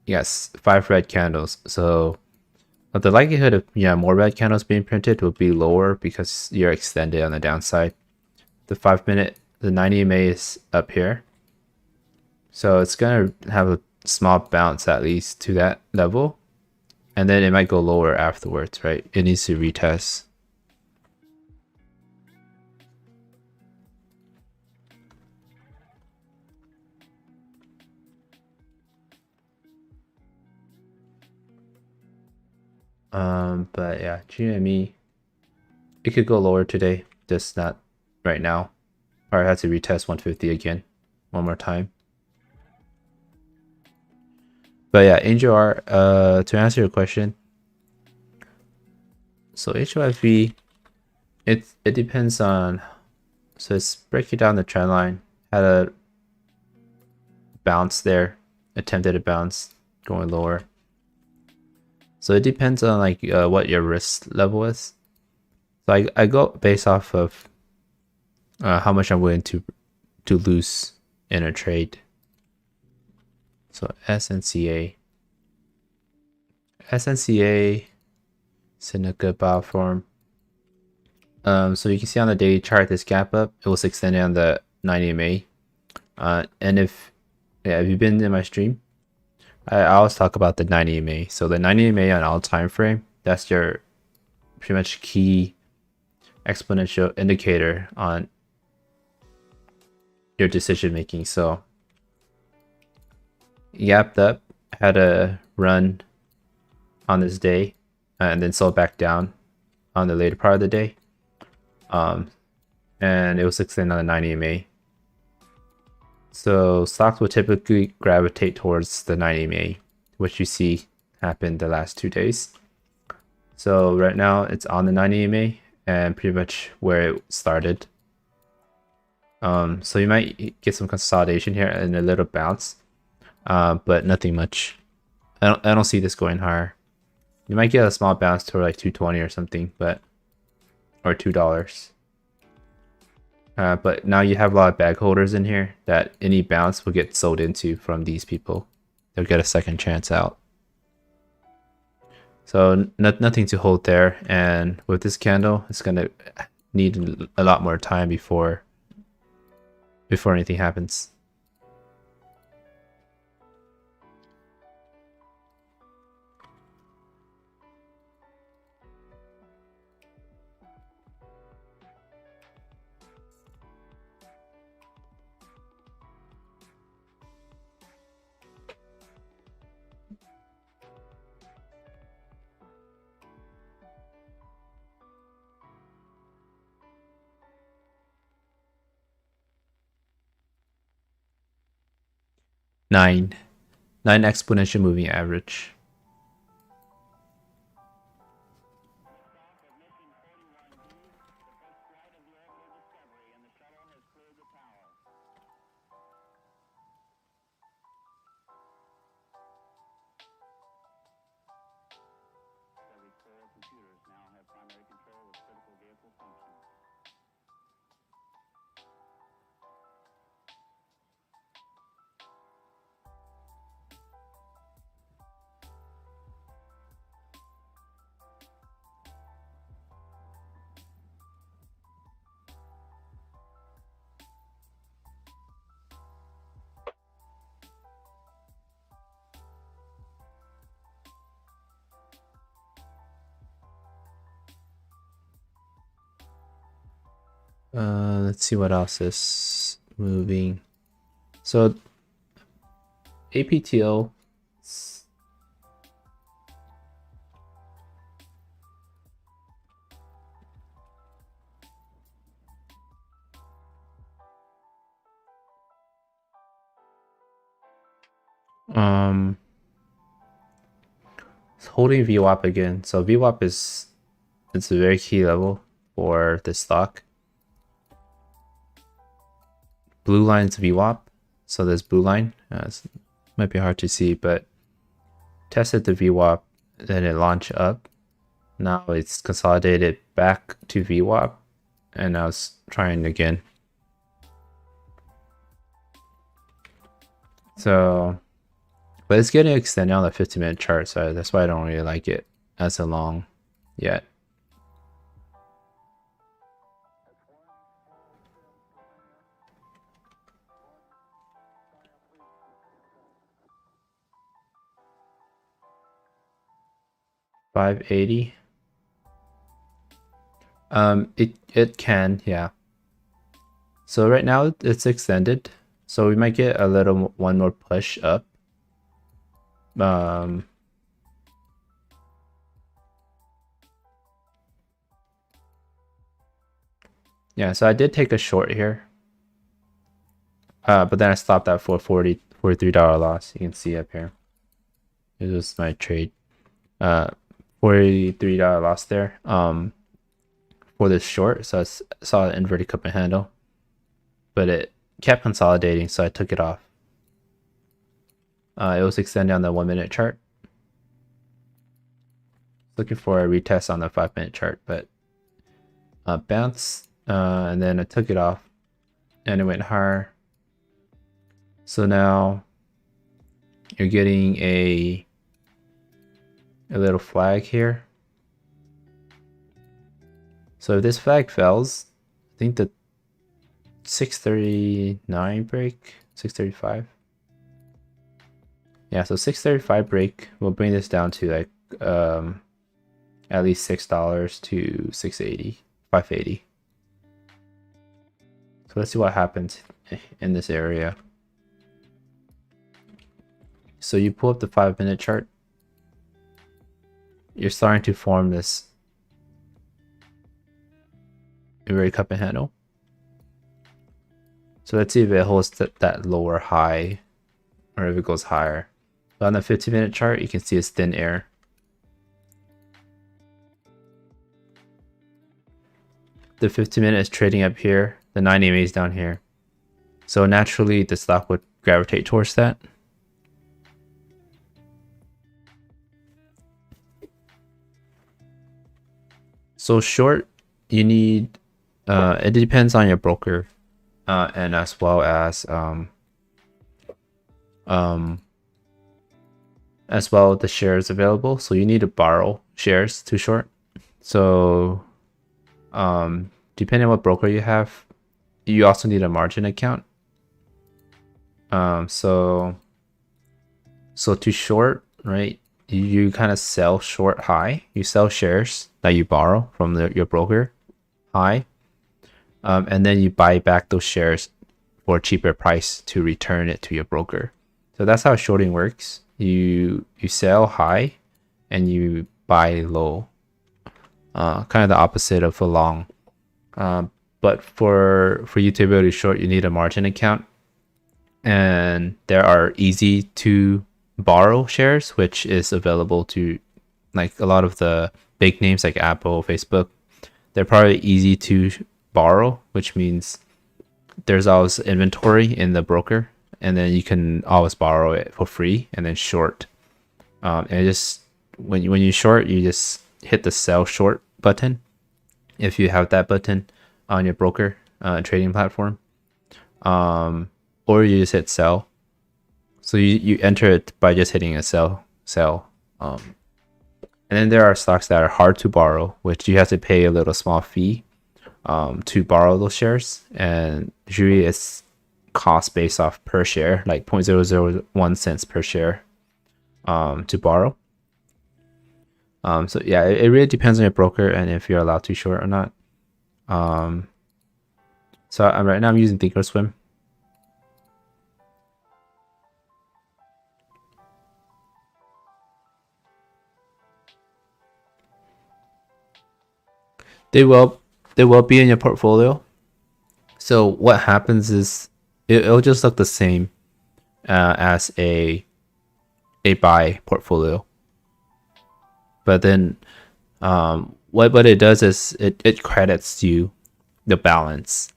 Yes, 5 red candles. So the likelihood of more red candles being printed will be lower because you're extended on the downside. The 5-minute, the 90 MA is up here. So it's going to have a small bounce at least to that level. And then it might go lower afterwards, right? It needs to retest. But yeah, GME, it could go lower today, just not right now. Probably have to retest 150 again, one more time. But yeah, Angel R, to answer your question, so HOFV, it depends on, so it's breaking down the trend line, had a bounce there, attempted a bounce, going lower. So it depends on like what your risk level is. So I go based off of how much I'm willing to lose in a trade. So SNCA is in a good buy form. So you can see on the daily chart this gap up, it was extended on the 90 MA. And if you've been in my stream, I always talk about the 90 MA. So the 90 MA on all time frame, that's your pretty much key exponential indicator on your decision making. So gapped up, had a run on this day, and then sold back down on the later part of the day. And it was extended on the 90 MA. So stocks will typically gravitate towards the 90 MA, which you see happen the last 2 days. So right now it's on the 90 MA and pretty much where it started. So you might get some consolidation here and a little bounce, but nothing much. I don't see this going higher. You might get a small bounce to like 220 or something, but or $2. But now you have a lot of bag holders in here that any bounce will get sold into from these people. They'll get a second chance out. So nothing to hold there. And with this candle, it's going to need a lot more time before anything happens. Nine exponential moving average. Let's see what else is moving. So APTO, it's holding VWAP again. So VWAP it's a very key level. for this stock. Blue line is VWAP, so this blue line might be hard to see, but tested the VWAP, then it launched up. Now it's consolidated back to VWAP, and now it's trying again. So, but it's getting extended on the 15-minute chart, so that's why I don't really like it as a long yet. $5.80. It can, yeah. So right now it's extended, so we might get a little one more push up. Yeah, so I did take a short here, but then I stopped at for $43 loss. You can see up here. This was my trade. $43 loss there. For this short, so I saw an inverted cup and handle, but it kept consolidating, so I took it off. It was extended on the 1-minute chart. Looking for a retest on the 5-minute chart, but bounced, and then I took it off, and it went higher. So now you're getting a little flag here. So if this flag fails, I think the 639 break, 635. Yeah, so 635 break will bring this down to like at least $6 to 680, 580. So let's see what happens in this area. So you pull up the 5-minute chart. You're starting to form this inverted cup and handle. So let's see if it holds that lower high or if it goes higher. But on the 15-minute chart, you can see it's thin air. The 15-minute is trading up here. The 9 EMA is down here. So naturally, the stock would gravitate towards that. So short, you need, it depends on your broker, and as well as the shares available. So you need to borrow shares to short. So depending on what broker you have, you also need a margin account. So to short, right? You kind of sell short high. You sell shares that you borrow from your broker high, and then you buy back those shares for a cheaper price to return it to your broker. So that's how shorting works. You sell high and you buy low. Kind of the opposite of a long. But for you to be able to short, you need a margin account, and there are easy to borrow shares, which is available to like a lot of the big names like Apple, Facebook. They're probably easy to borrow, which means there's always inventory in the broker, and then you can always borrow it for free and then short. And it just when you short, you just hit the sell short button if you have that button on your broker trading platform, or you just hit sell. So you enter it by just hitting a sell. And then there are stocks that are hard to borrow, which you have to pay a little small fee to borrow those shares, and usually it's cost based off per share, like 0.001 cents per share to borrow. So yeah, it really depends on your broker and if you're allowed to short or not. So right now I'm using Thinkorswim. They will be in your portfolio. So what happens is it'll just look the same as a buy portfolio. But then what it does is it credits you the balance.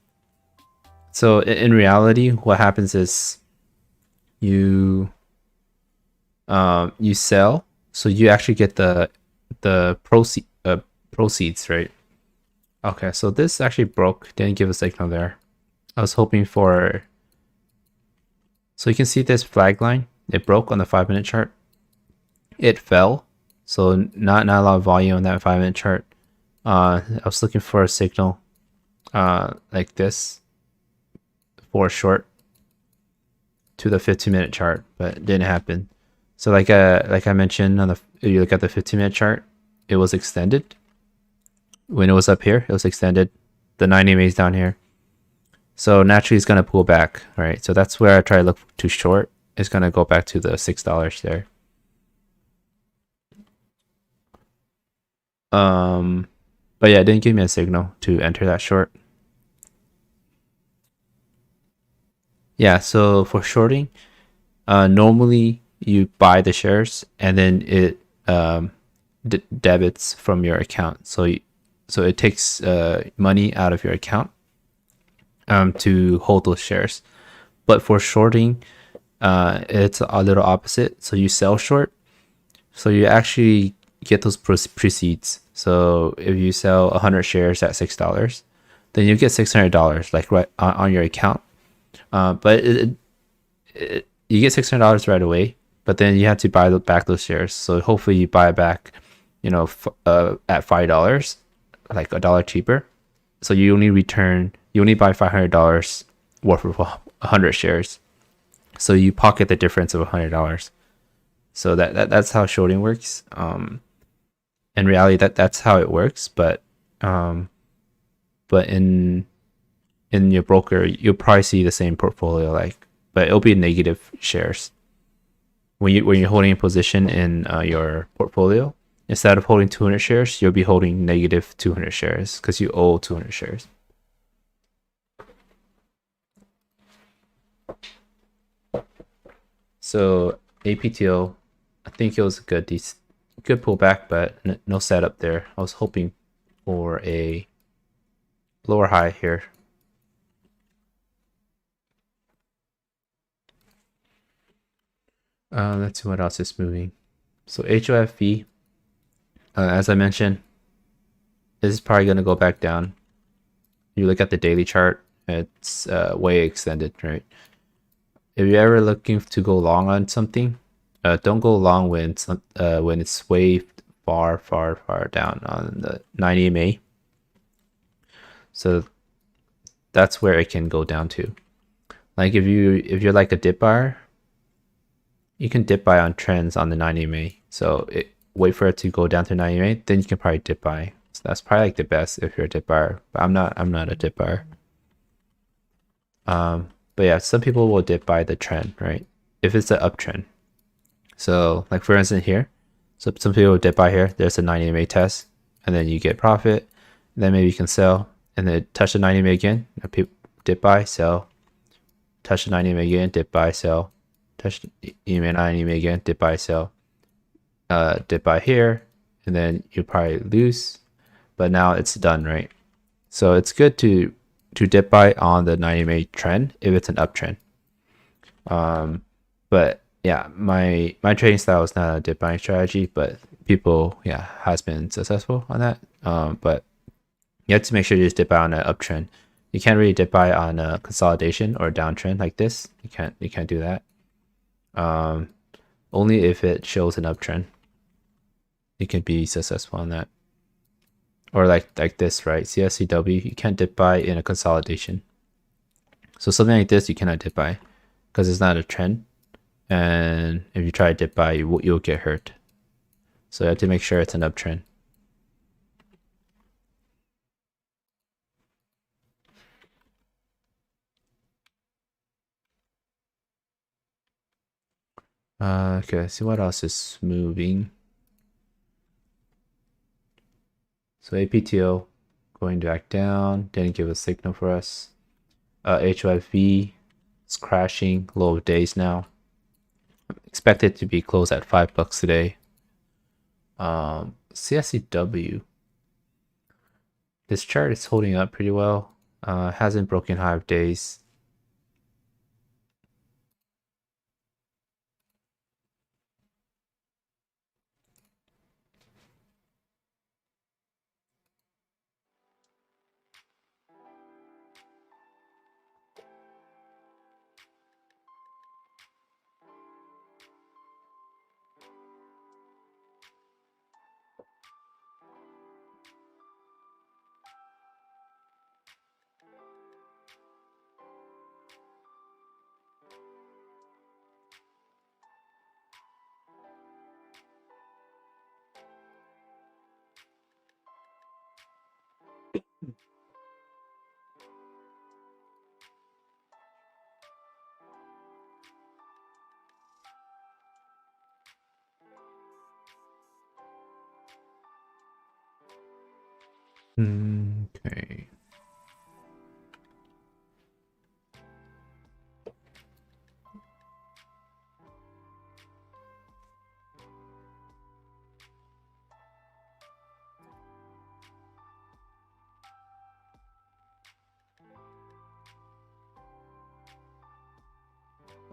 So in reality, what happens is you sell, so you actually get the proceeds, right? Okay, so this actually broke, didn't give a signal there. I was hoping for, so you can see this flag line, it broke on the 5-minute chart. It fell, so not a lot of volume on that 5-minute chart. I was looking for a signal like this for a short to the 15-minute chart, but it didn't happen. So like I mentioned, on the, if you look at the 15-minute chart, it was extended. When it was up here, it was extended. The 90 EMA is down here. So naturally, it's going to pull back, right? So that's where I try to look to short. It's going to go back to the $6 there. But yeah, it didn't give me a signal to enter that short. Yeah, so for shorting, normally you buy the shares and then it debits from your account. So it takes money out of your account to hold those shares. But for shorting, it's a little opposite. So you sell short, so you actually get those proceeds. So if you sell 100 shares at $6, then you get $600 like right on your account. But you get $600 right away, but then you have to buy back those shares. So hopefully you buy back, at $5, like $1 cheaper. So you only buy $500 worth of 100 shares. So you pocket the difference of $100. So that's how shorting works. In reality, that's how it works. But in your broker, you'll probably see the same portfolio, but it'll be negative shares. When you're holding a position in your portfolio, instead of holding 200 shares, you'll be holding negative 200 shares because you owe 200 shares. So APTO, I think it was a good pullback, but no setup there. I was hoping for a lower high here. Let's see what else is moving. So HOFV, as I mentioned, this is probably going to go back down. You look at the daily chart, it's way extended, right? If you're ever looking to go long on something, don't go long when it's way far down on the 90 EMA. So that's where it can go down to. Like if you're like a dip buyer, you can dip buy on trends on the 90 EMA. So wait for it to go down to 90 EMA, then you can probably dip buy. So that's probably like the best if you're a dip buyer. But I'm not a dip buyer. But yeah, some people will dip buy the trend, right? If it's an uptrend. So like for instance here, so some people will dip buy here. There's a 90 EMA test, and then you get profit. Then maybe you can sell, and then touch the 90 EMA again. Dip buy, sell. Touch the 90 EMA again. Dip buy, sell. Touch the EMA 90 EMA again. Dip buy, sell. Dip buy here, and then you probably lose. But now it's done, right? So it's good to dip buy on the 90 EMA trend if it's an uptrend. But yeah, my trading style is not a dip buying strategy, but people has been successful on that. But you have to make sure you just dip buy on an uptrend. You can't really dip buy on a consolidation or a downtrend like this. You can't do that. Only if it shows an uptrend, you can be successful on that. Or like this, right? CSCW, you can't dip buy in a consolidation. So something like this, you cannot dip buy because it's not a trend. And if you try to dip buy, you'll get hurt. So you have to make sure it's an uptrend. Okay, see what else is moving. So APTO going back down, didn't give a signal for us. HOFV is crashing, low of days now. Expected to be closed at $5 today. CSCW, This chart is holding up pretty well. Hasn't broken high of days. Okay.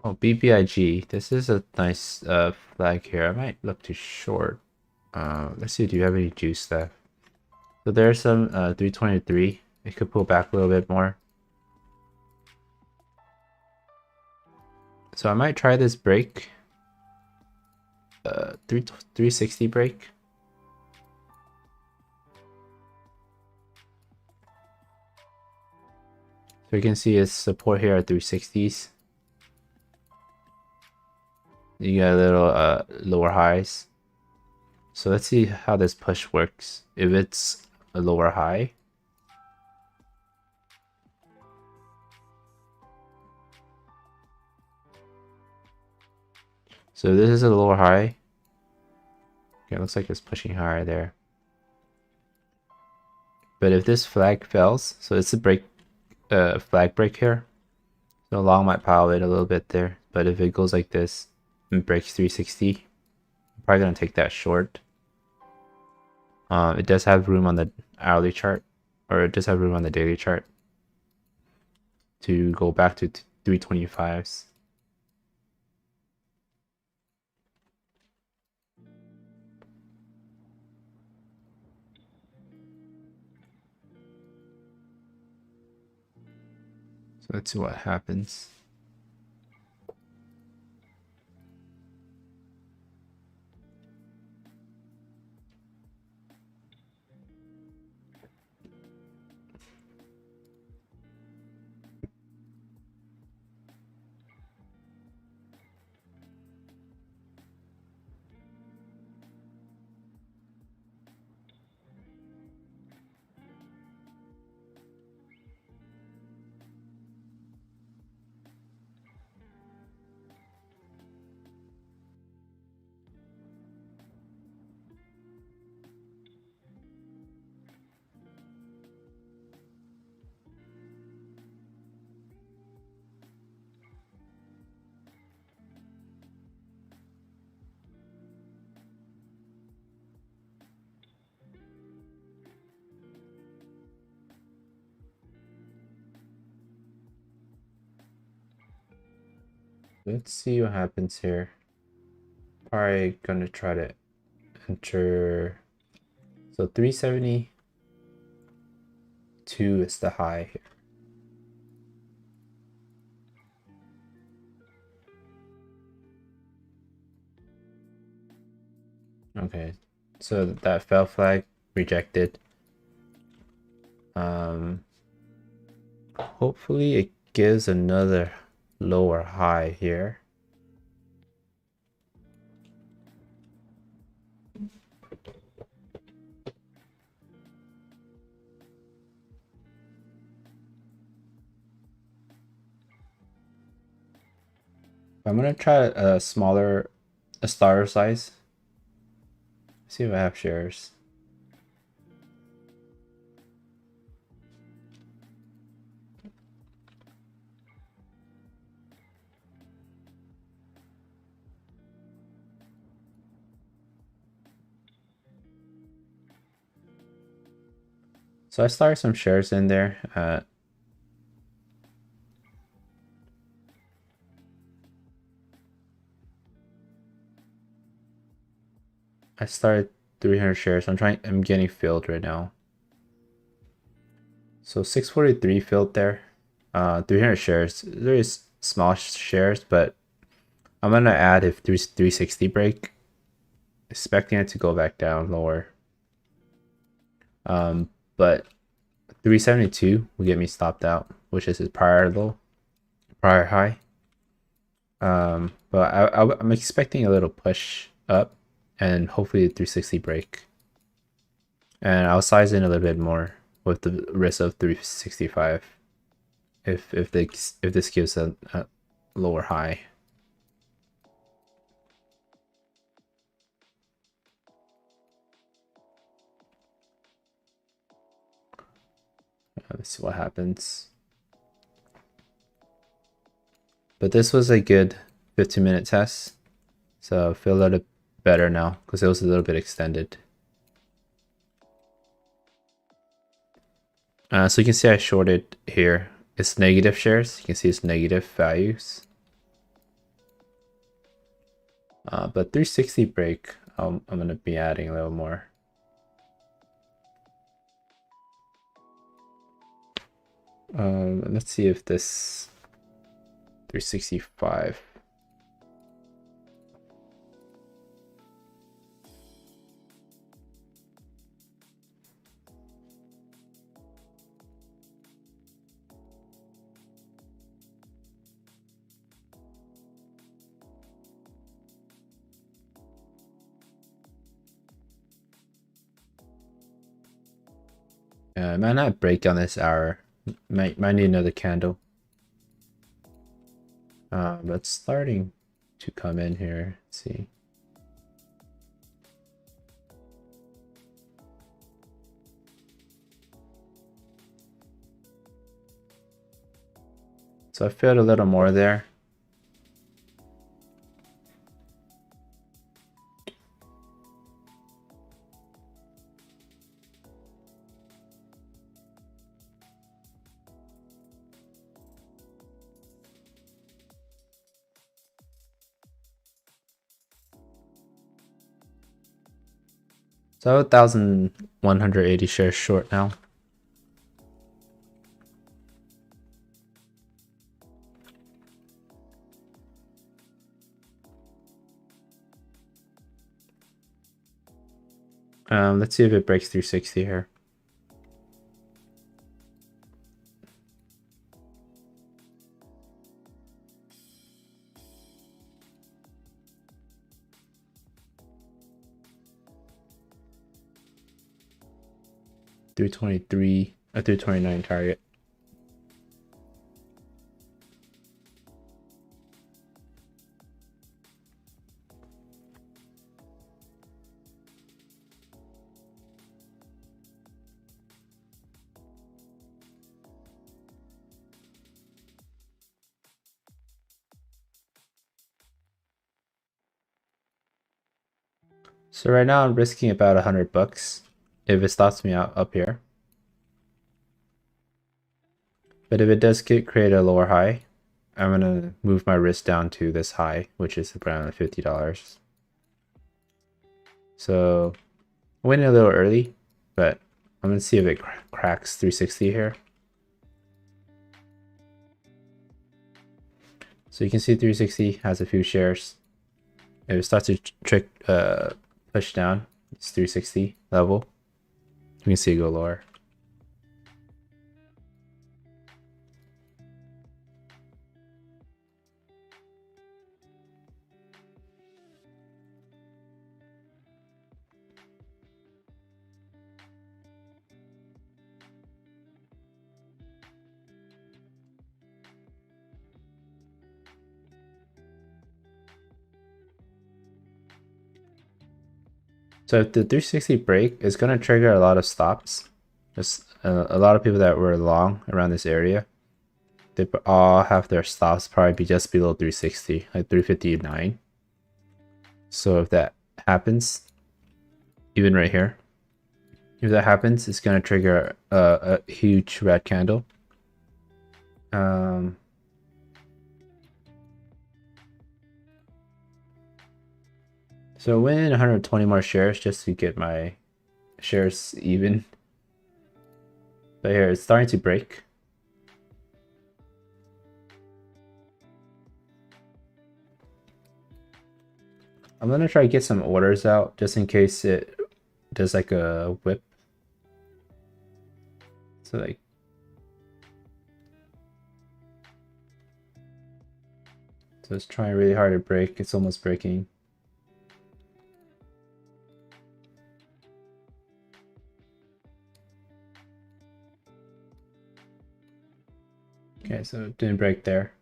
Oh, BBIG. This is a nice flag here. I might look to short. Let's see. Do you have any juice left? So there's some 323. It could pull back a little bit more. So I might try this break. 360 break. So you can see its support here at 360s. You got a little lower highs. So let's see how this push works. If it's a lower high, so this is a lower high. Okay, it looks like it's pushing higher there. But if this flag fails, so it's a break, flag break here. So long might pile it a little bit there. But if it goes like this and breaks 360, I'm probably gonna take that short. It does have room on the hourly chart, or it does have room on the daily chart to go back to 325s. So let's see what happens. Let's see what happens here. Probably gonna try to enter. So 372 is the high here. Okay, so that fell flag rejected. Hopefully it gives another lower high here. I'm gonna try a starter size. See if I have shares. So I started some shares in there. I started 300 shares. I'm getting filled right now. So 643 filled there. 300 shares. There is small shares, but I'm gonna add if 360 break. Expecting it to go back down lower. But 372 will get me stopped out, which is his prior low, prior high. But I'm expecting a little push up and hopefully a 360 break. And I'll size in a little bit more with the risk of 365 if this gives a lower high. Let's see what happens. But this was a good 15-minute test, so I feel a little better now because it was a little bit extended. So you can see I shorted here. It's negative shares. You can see it's negative values. But 360 break, I'm gonna be adding a little more. Let's see if this 365. I might not break on this hour. Might need another candle. But it's starting to come in here. Let's see. So I filled a little more there. So I have 1,180 shares short now. Let's see if it breaks 360 here. A 329 target. So right now I'm risking about $100 if it stops me out up here. But if it does create a lower high, I'm gonna move my risk down to this high, which is around $50. So I went in a little early, but I'm gonna see if it cracks 360 here. So you can see 360 has a few shares. If it starts to push down, it's 360 level. You can see it go lower. So if the 360 break is going to trigger a lot of stops. There's a lot of people that were long around this area. They all have their stops probably be just below 360, like 359. So if that happens, even right here, If that happens, it's going to trigger a huge red candle. So win 120 more shares just to get my shares even. But here, it's starting to break. I'm gonna try to get some orders out just in case it does like a whip. So like, so it's trying really hard to break. It's almost breaking. Okay, so it didn't break there.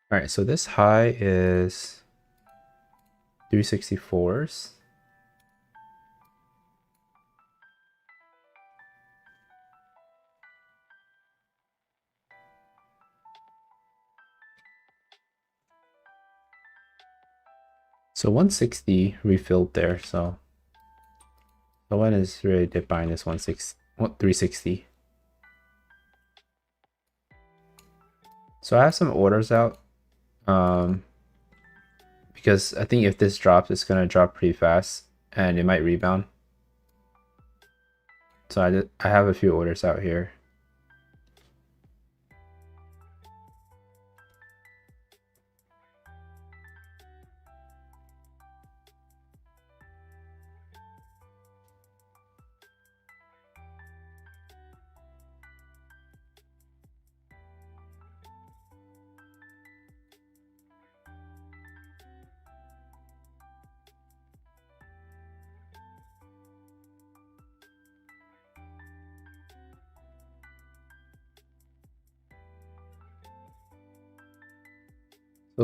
All right, so this high is 364s. So 160 refilled there, so the one is really did buying this 360. So I have some orders out. Because I think if this drops, it's gonna drop pretty fast and it might rebound. So I have a few orders out here.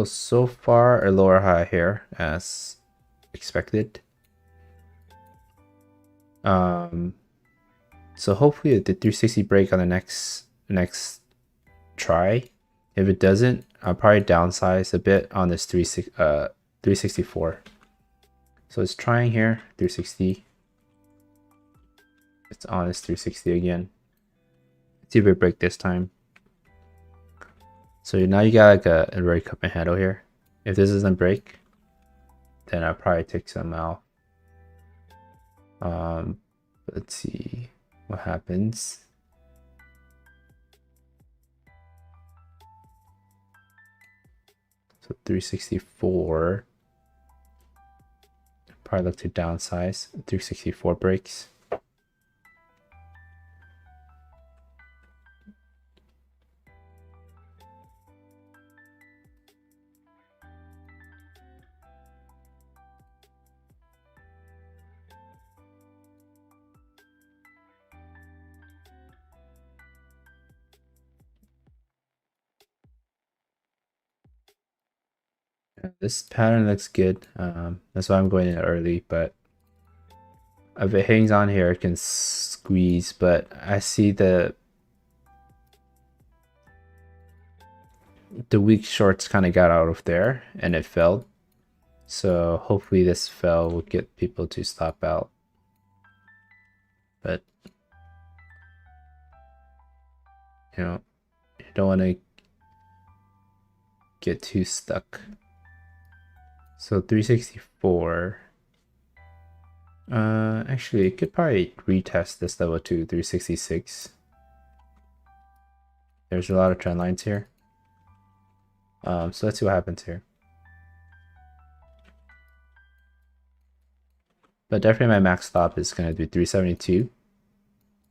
So far a lower high here as expected. So hopefully the 360 break on the next try. If it doesn't, I'll probably downsize a bit on this 364. So it's trying here, 360. It's on this 360 again. Let's see if it break this time. So now you got like a red cup and handle here. If this doesn't break, then I'll probably take some out. Let's see what happens. So 364. Probably look to downsize. 364 breaks. This pattern looks good. That's why I'm going in early, but if it hangs on here, it can squeeze, but I see the weak shorts kind of got out of there and it fell. So hopefully this fell will get people to stop out. But you know, don't want to get too stuck. So 364. Actually, it could probably retest this level to 366. There's a lot of trend lines here. So let's see what happens here. But definitely my max stop is going to be 372.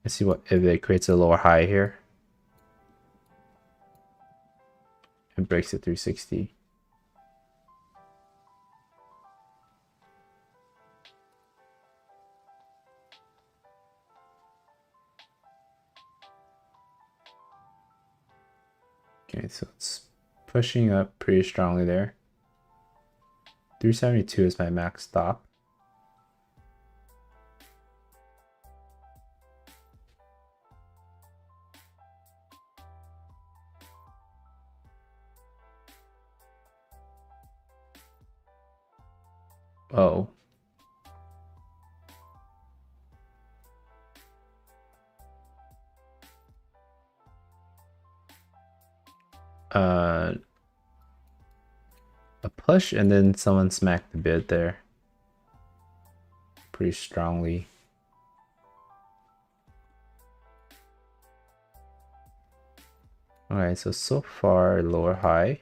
Let's see what if it creates a lower high here. And breaks at 360. Okay, so it's pushing up pretty strongly there. 372 is my max stop. Oh. A push and then someone smacked the bid there pretty strongly. Alright, so far lower high.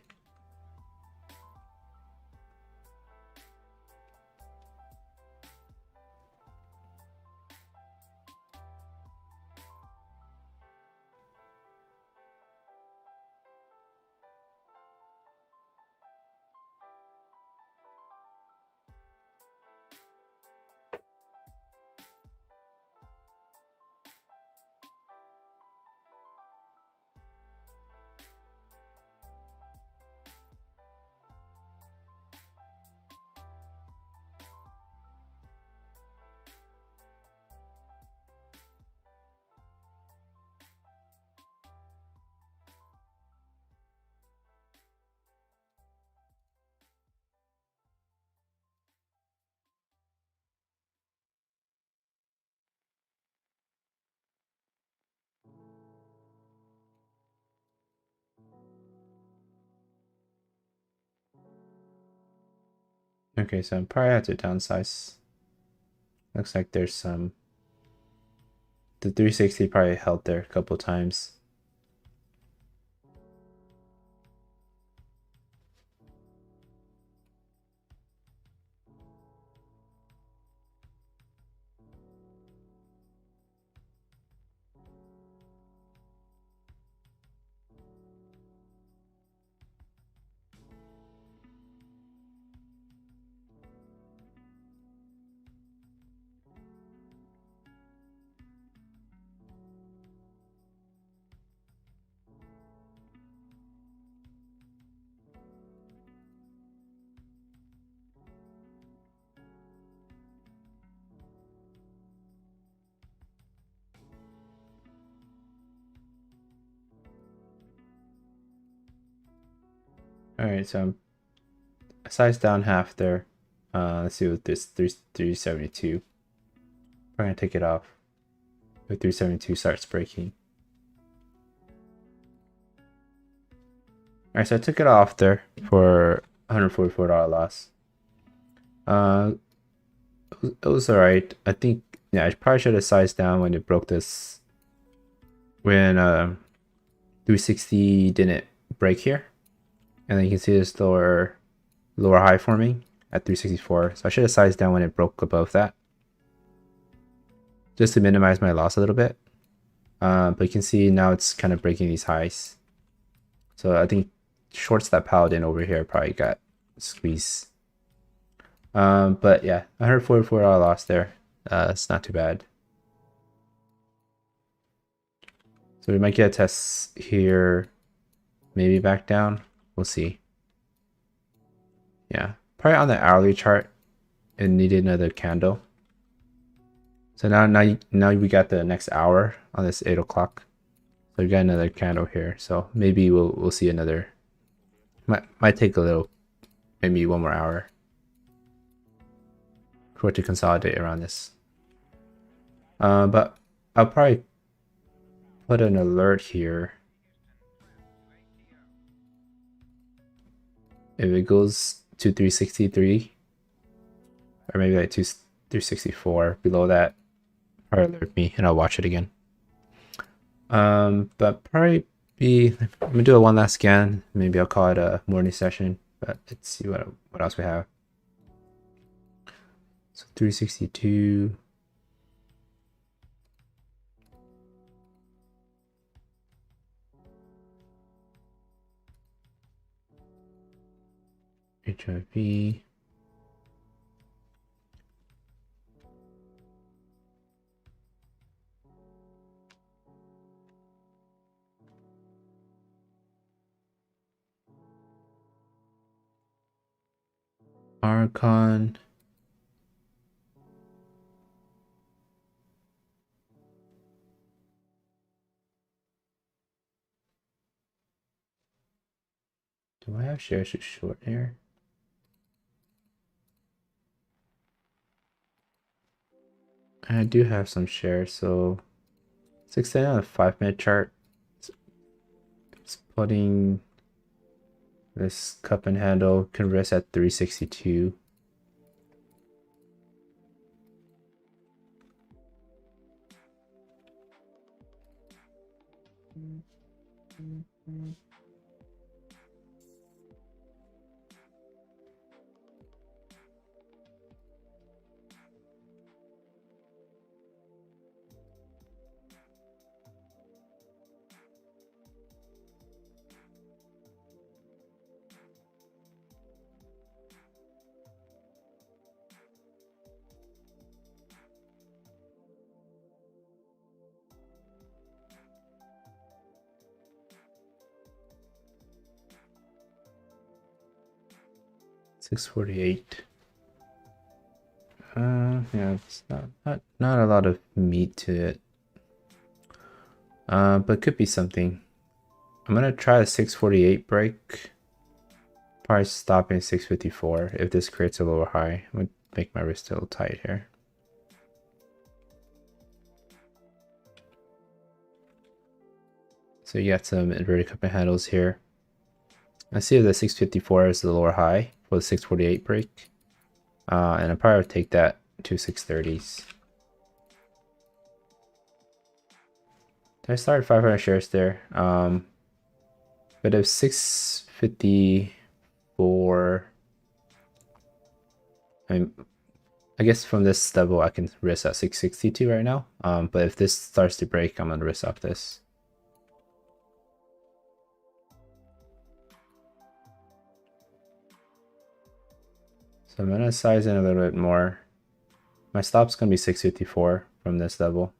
Okay, so I probably have to downsize. Looks like there's some. The 360 probably held there a couple times. Alright, so I'm size down half there. Let's see what this 372. We're gonna take it off. If 372 starts breaking. Alright, so I took it off there for $144 loss. It was alright. I think, yeah, I probably should have sized down when it broke this. When 360 didn't break here. And then you can see this lower high forming at 364. So I should have sized down when it broke above that, just to minimize my loss a little bit. But you can see now it's kind of breaking these highs. So I think shorts that piled in over here probably got squeezed. But yeah, $144 loss there. It's not too bad. So we might get a test here, maybe back down. We'll see. Yeah, probably on the hourly chart, it needed another candle. So now we got the next hour on this 8 o'clock. So we got another candle here. So maybe we'll see another. Might take a little, maybe one more hour for it to consolidate around this. But I'll probably put an alert here if it goes to 363 or maybe like 364 below that, probably alert me and I'll watch it again. But probably I'm gonna do a one last scan. Maybe I'll call it a morning session, but let's see what else we have. So 362. HOFV. RCON. Do I have shares to short here? I do have some shares, so 6 on a 5-minute chart. It's putting this cup and handle can rest at 362. $6.48. Yeah, it's not a lot of meat to it. But could be something. I'm gonna try a 648 break. Probably stopping 654 if this creates a lower high. I'm gonna make my wrist a little tight here. So you got some inverted cup and handles here. I see the 654 is the lower high for the 648 break. And I'll probably take that to 630s. I started 500 shares there. But if 654, I guess from this level I can risk at 662 right now. But if this starts to break, I'm gonna risk off this. So I'm gonna size in a little bit more. My stop's gonna be 654 from this level.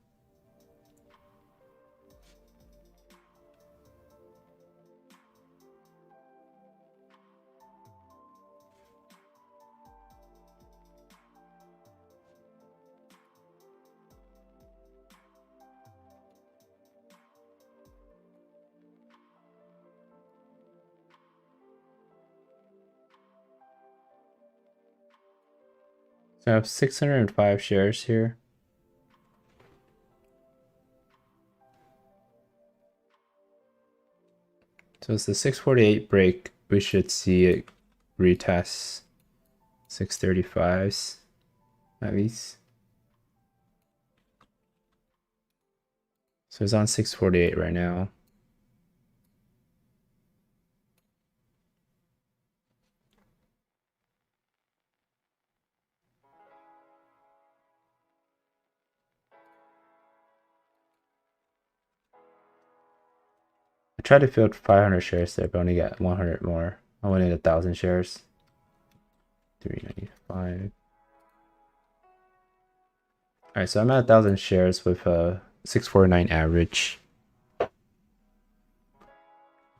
So I have 605 shares here. So it's the 648 break. We should see it retest 635s at least. So it's on 648 right now. I tried to fill 500 shares there, but only got 100 more. I wanted 1,000 shares. 395. All right, so I'm at 1,000 shares with a 649 average.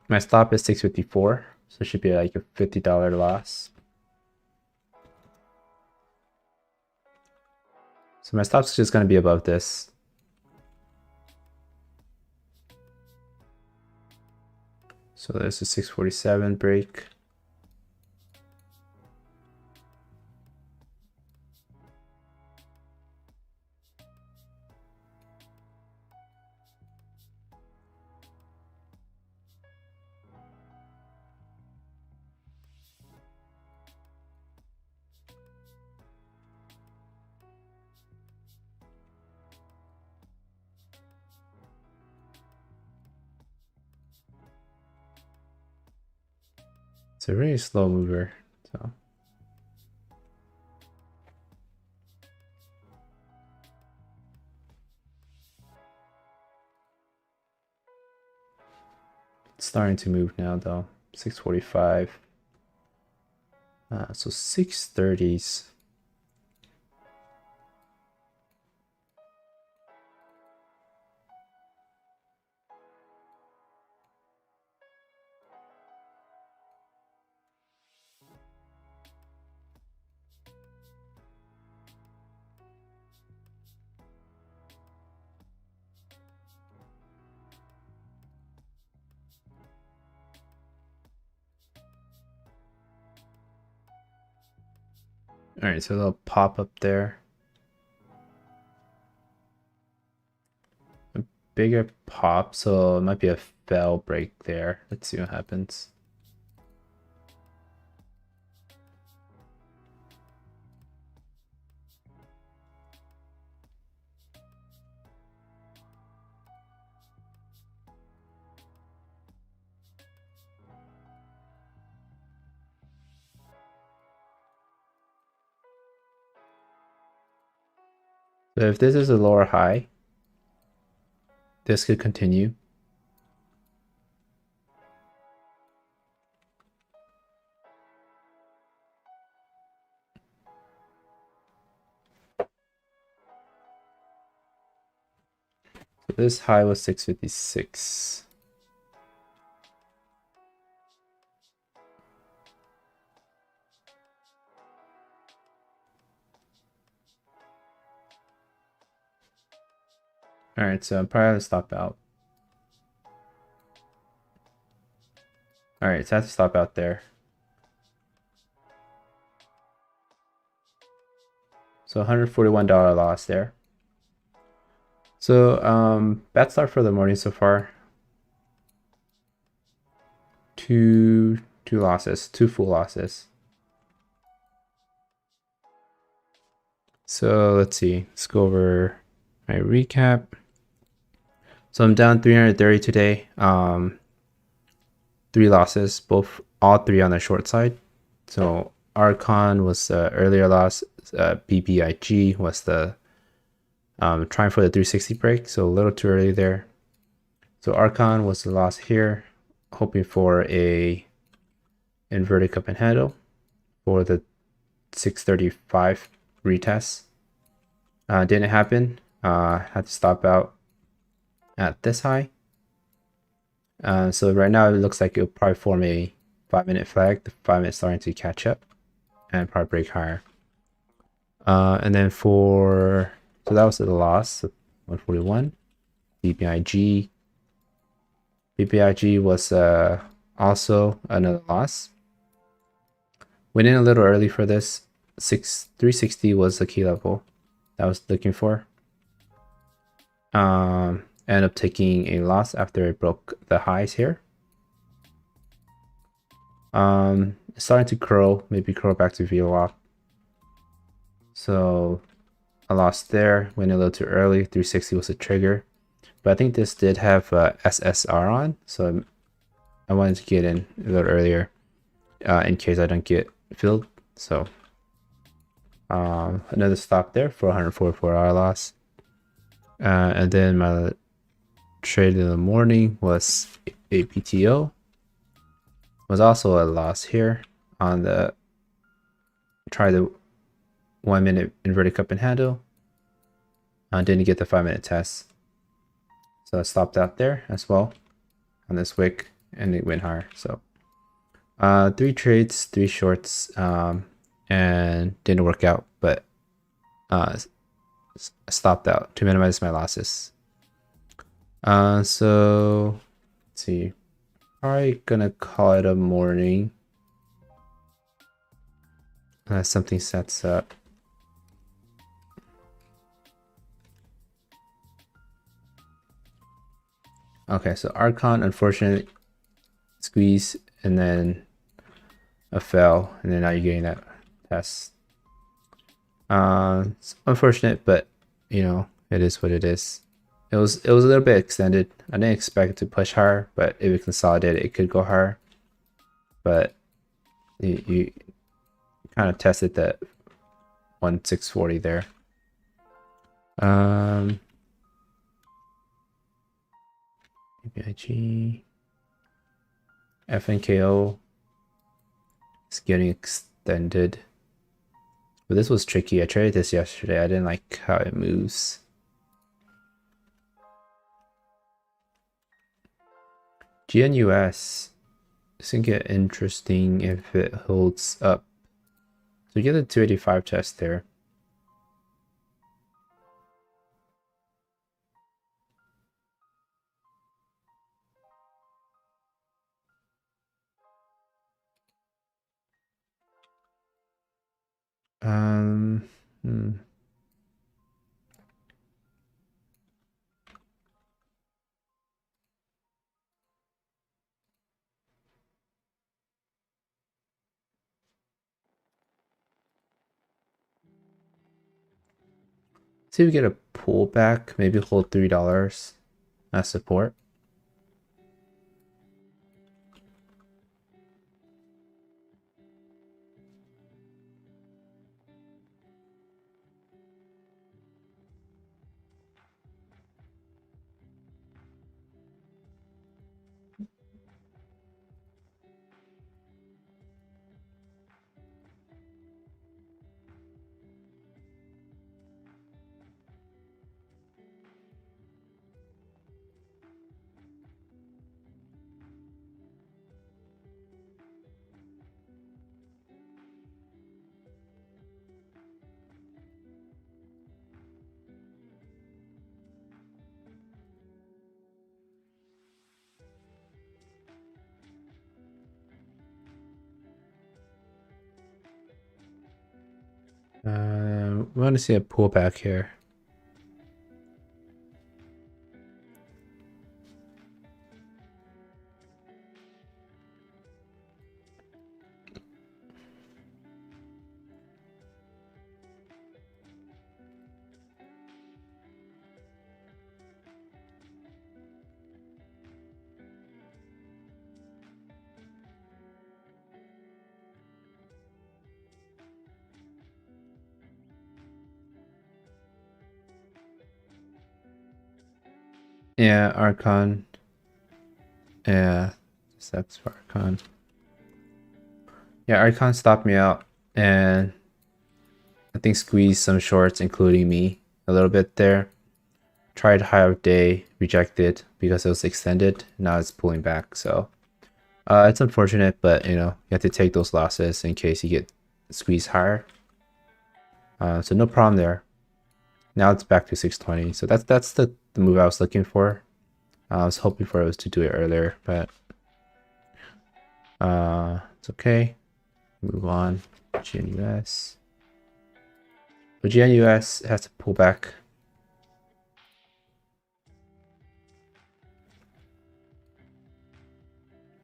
My stop is 654, so it should be like a $50 loss. So my stop's just gonna be above this. So there's a 647 break. a really slow mover. So it's starting to move now though. 645. So 630s. All right, so they'll pop up there. A bigger pop, so it might be a fell break there. Let's see what happens. So if this is a lower high, this could continue. So this high was 656. All right, so I'm probably gonna stop out. All right, so I have to stop out there. So $141 loss there. So bad start for the morning so far. Two losses, two full losses. So let's see. Let's go over my recap. So I'm down 330 today. 3 losses, all three on the short side. So RCON was the earlier loss. BBIG was the trying for the 360 break, so a little too early there. So RCON was the loss here, hoping for a inverted cup and handle for the 635 retest. Didn't happen. Had to stop out at this high. So right now it looks like it'll probably form a 5-minute flag. The 5 minutes starting to catch up and probably break higher. And then so that was the loss of 141. BBIG. BBIG was also another loss. Went in a little early for this. 360 was the key level that I was looking for. End up taking a loss after it broke the highs here. It's starting to curl, maybe curl back to VWAP. So I lost there, went a little too early. 360 was a trigger, but I think this did have SSR on, so I wanted to get in a little earlier in case I don't get filled. So another stop there for $144 loss. And then my trade in the morning was APTO. Was also a loss here on the try the 1 minute inverted cup and handle. Didn't get the 5-minute test, so I stopped out there as well on this wick, and it went higher. So 3 trades, 3 shorts, and didn't work out, but stopped out to minimize my losses. So let's see, probably gonna call it a morning unless something sets up. Okay, so RCON, unfortunate squeeze, and then a fail, and then now you're getting that test. It's unfortunate, but you know, it is what it is. It was a little bit extended. I didn't expect it to push higher, but if it consolidated, it could go higher. But You kind of tested that 1640 there. BBIG, FNKO is getting extended. But this was tricky. I traded this yesterday. I didn't like how it moves. GNUS is gonna get interesting if it holds up. So you get a 285 test there. See if we get a pullback, maybe hold $3 as support. We want to see a pullback here. Yeah, RCON. Yeah, sucks for RCON. Yeah, RCON stopped me out and I think squeezed some shorts, including me, a little bit there. Tried higher day, rejected because it was extended. Now it's pulling back, so it's unfortunate, but you know, you have to take those losses in case you get squeezed higher. So no problem there. Now it's back to 620. So that's the move I was looking for. I was hoping for it to do it earlier, but it's okay. Move on. GNUS. But GNUS has to pull back.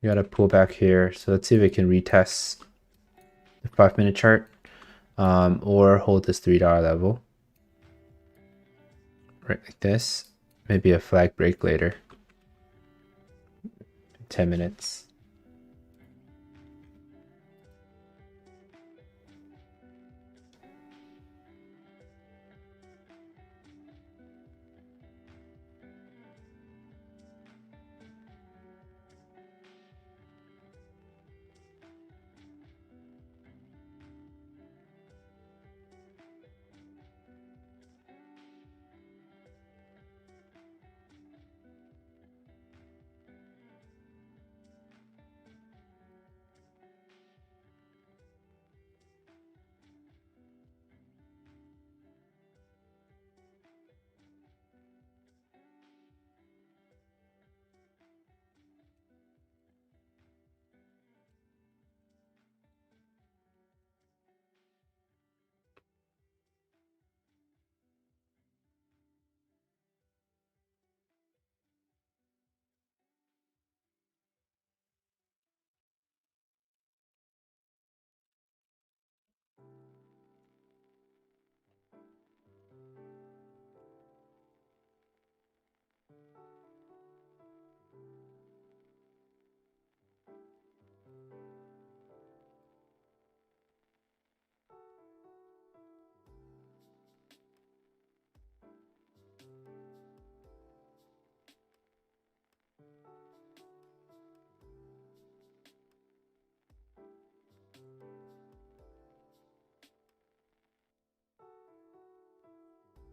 You gotta pull back here. So let's see if we can retest the 5-minute chart, or hold this $3 level. Right like this. Maybe a flag break later. 10 minutes.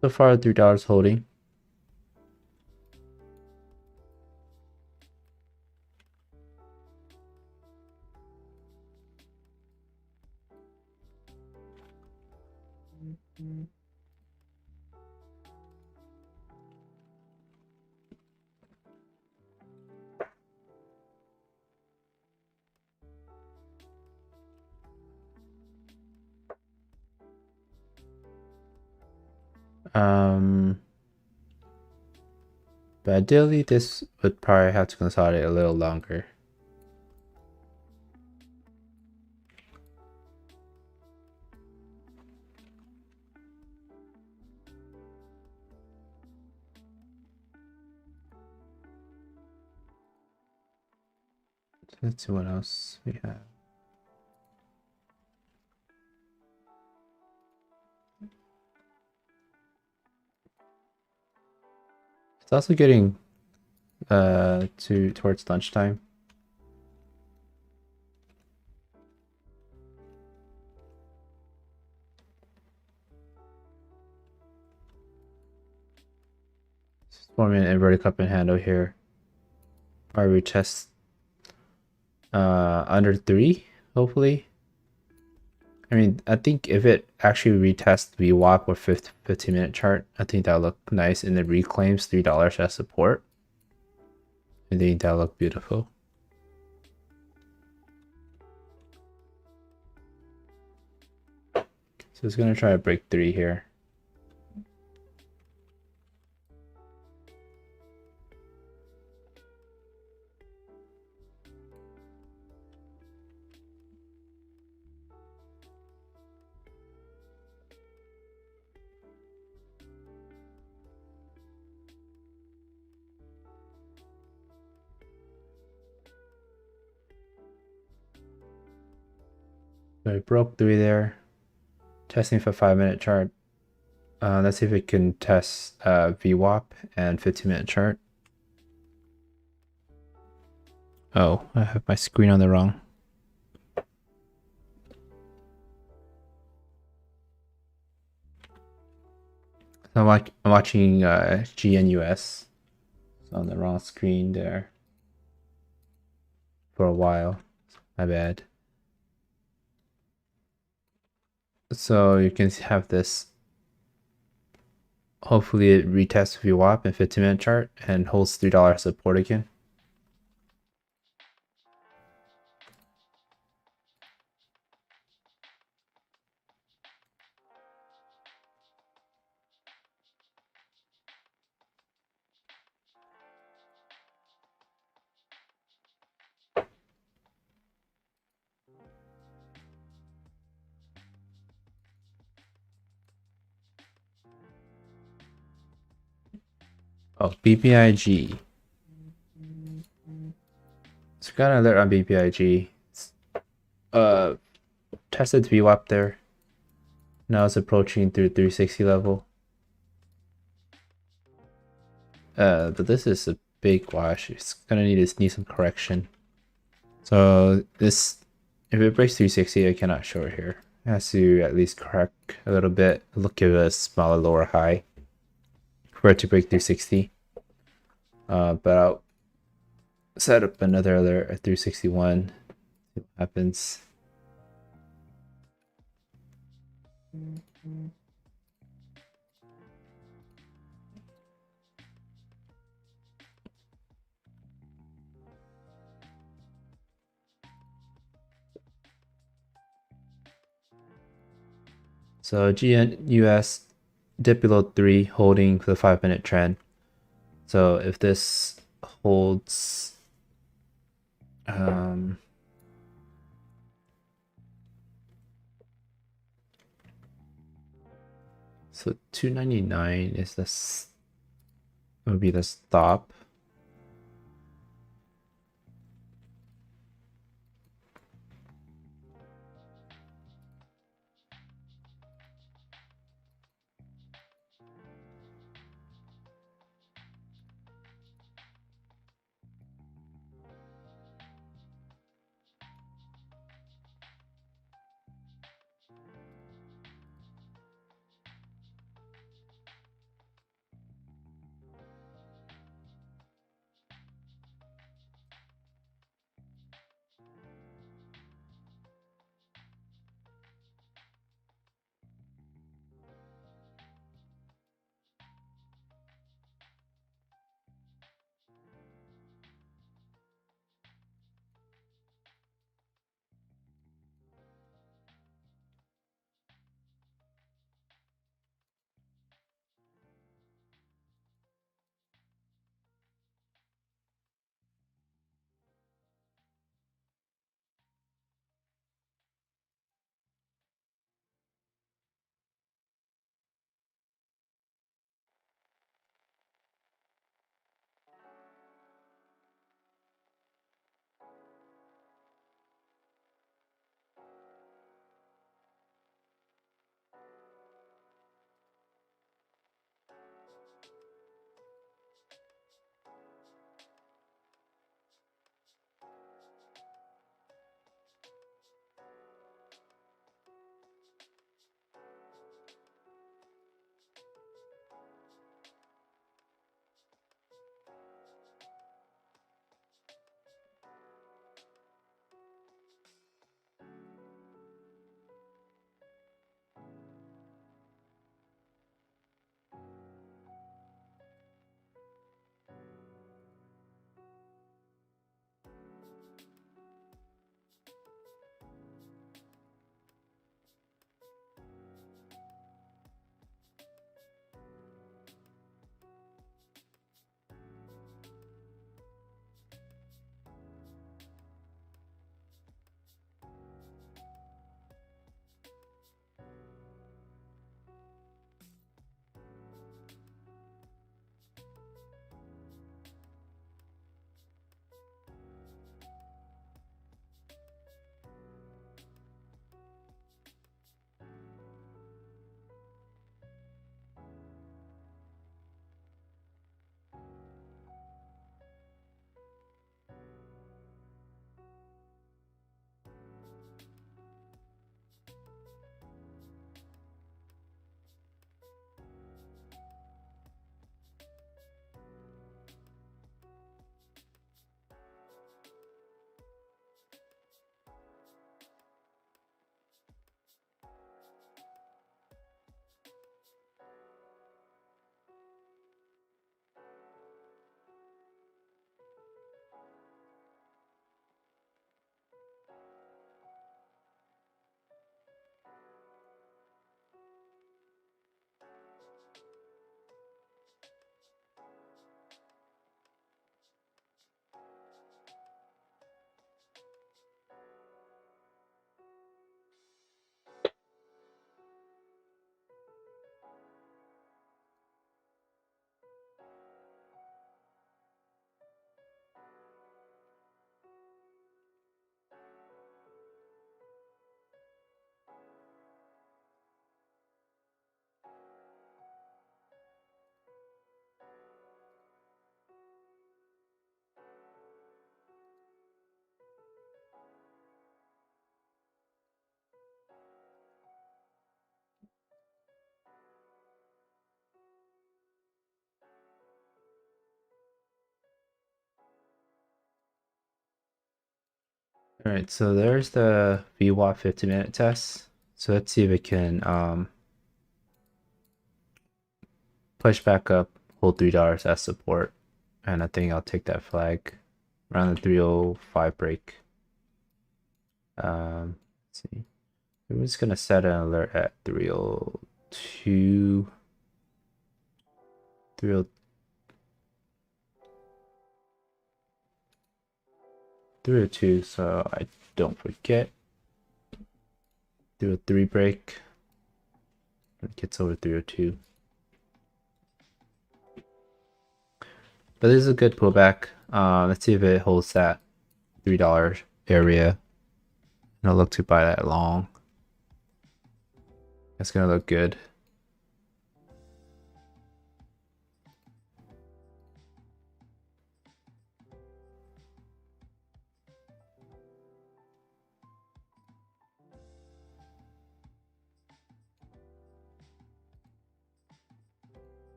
So far, $3 holding. But ideally, this would probably have to consolidate a little longer. Let's see what else we have. It's also getting towards lunchtime. Forming an inverted cup and handle here. Probably retest under 3, hopefully. I mean, I think if it actually retests VWAP or 15-minute chart, I think that'll look nice, and it reclaims $3 as support. I think that'll look beautiful. So it's gonna try to break 3 here. So it broke 3 there. Testing for 5-minute chart. Let's see if it can test VWAP and 15-minute chart. Oh, I have my screen on the wrong. I'm watching GNUS. It's on the wrong screen there for a while. My bad. So you can have this. Hopefully it retests VWAP and 15-minute chart and holds $3 support again. Oh, BBIG. So got an alert on BBIG. Tested VWAP there. Now it's approaching through 360 level. But this is a big wash. It's gonna need some correction. So this, if it breaks 360, I cannot show it here. It has to at least correct a little bit. Look at a smaller lower high for it to break 360. But I'll set up another alert at 361. See what happens. So GNUS dip below 3, holding for the 5-minute trend. So if this holds, so 299 is this, would be the stop. All right, so there's the VWAP 50-minute test. So let's see if it can push back up, hold $3 as support, and I think I'll take that flag around the 305 break. Let's see. I'm just gonna set an alert at 302, 302, so I don't forget. 303 break. It gets over 302. But this is a good pullback. Let's see if it holds that $3 area. And I'll look to buy that long. That's gonna look good.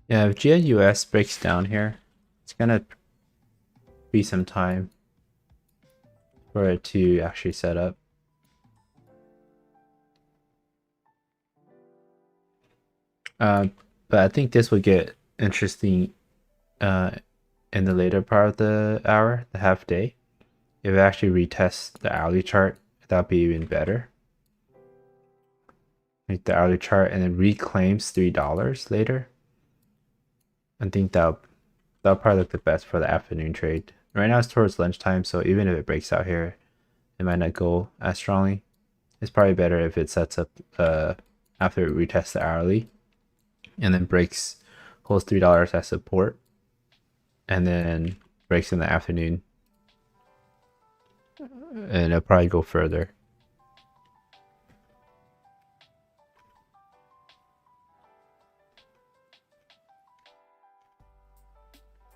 Yeah, if GNUS breaks down here, it's gonna be some time for it to actually set up. But I think this would get interesting in the later part of the hour, the half day. If it actually retests the hourly chart, that'd be even better. Like the hourly chart and then reclaims $3 later. I think that'll probably look the best for the afternoon trade. Right now it's towards lunchtime, so even if it breaks out here, it might not go as strongly. It's probably better if it sets up after it retests the hourly and then holds $3 as support and then breaks in the afternoon, and it'll probably go further.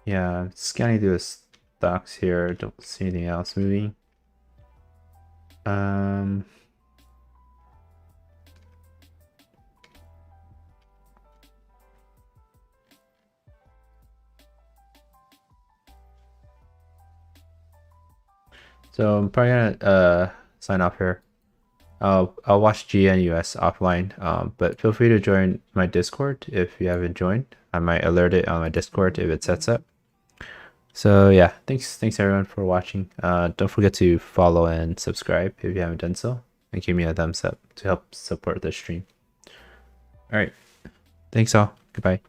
Yeah, scanning through the stocks here, don't see anything else moving. So I'm probably gonna sign off here. I'll watch GNUS offline, but feel free to join my Discord if you haven't joined. I might alert it on my Discord if it sets up. So yeah, thanks everyone for watching. Don't forget to follow and subscribe if you haven't done so, and give me a thumbs up to help support the stream. All right, thanks all. Goodbye.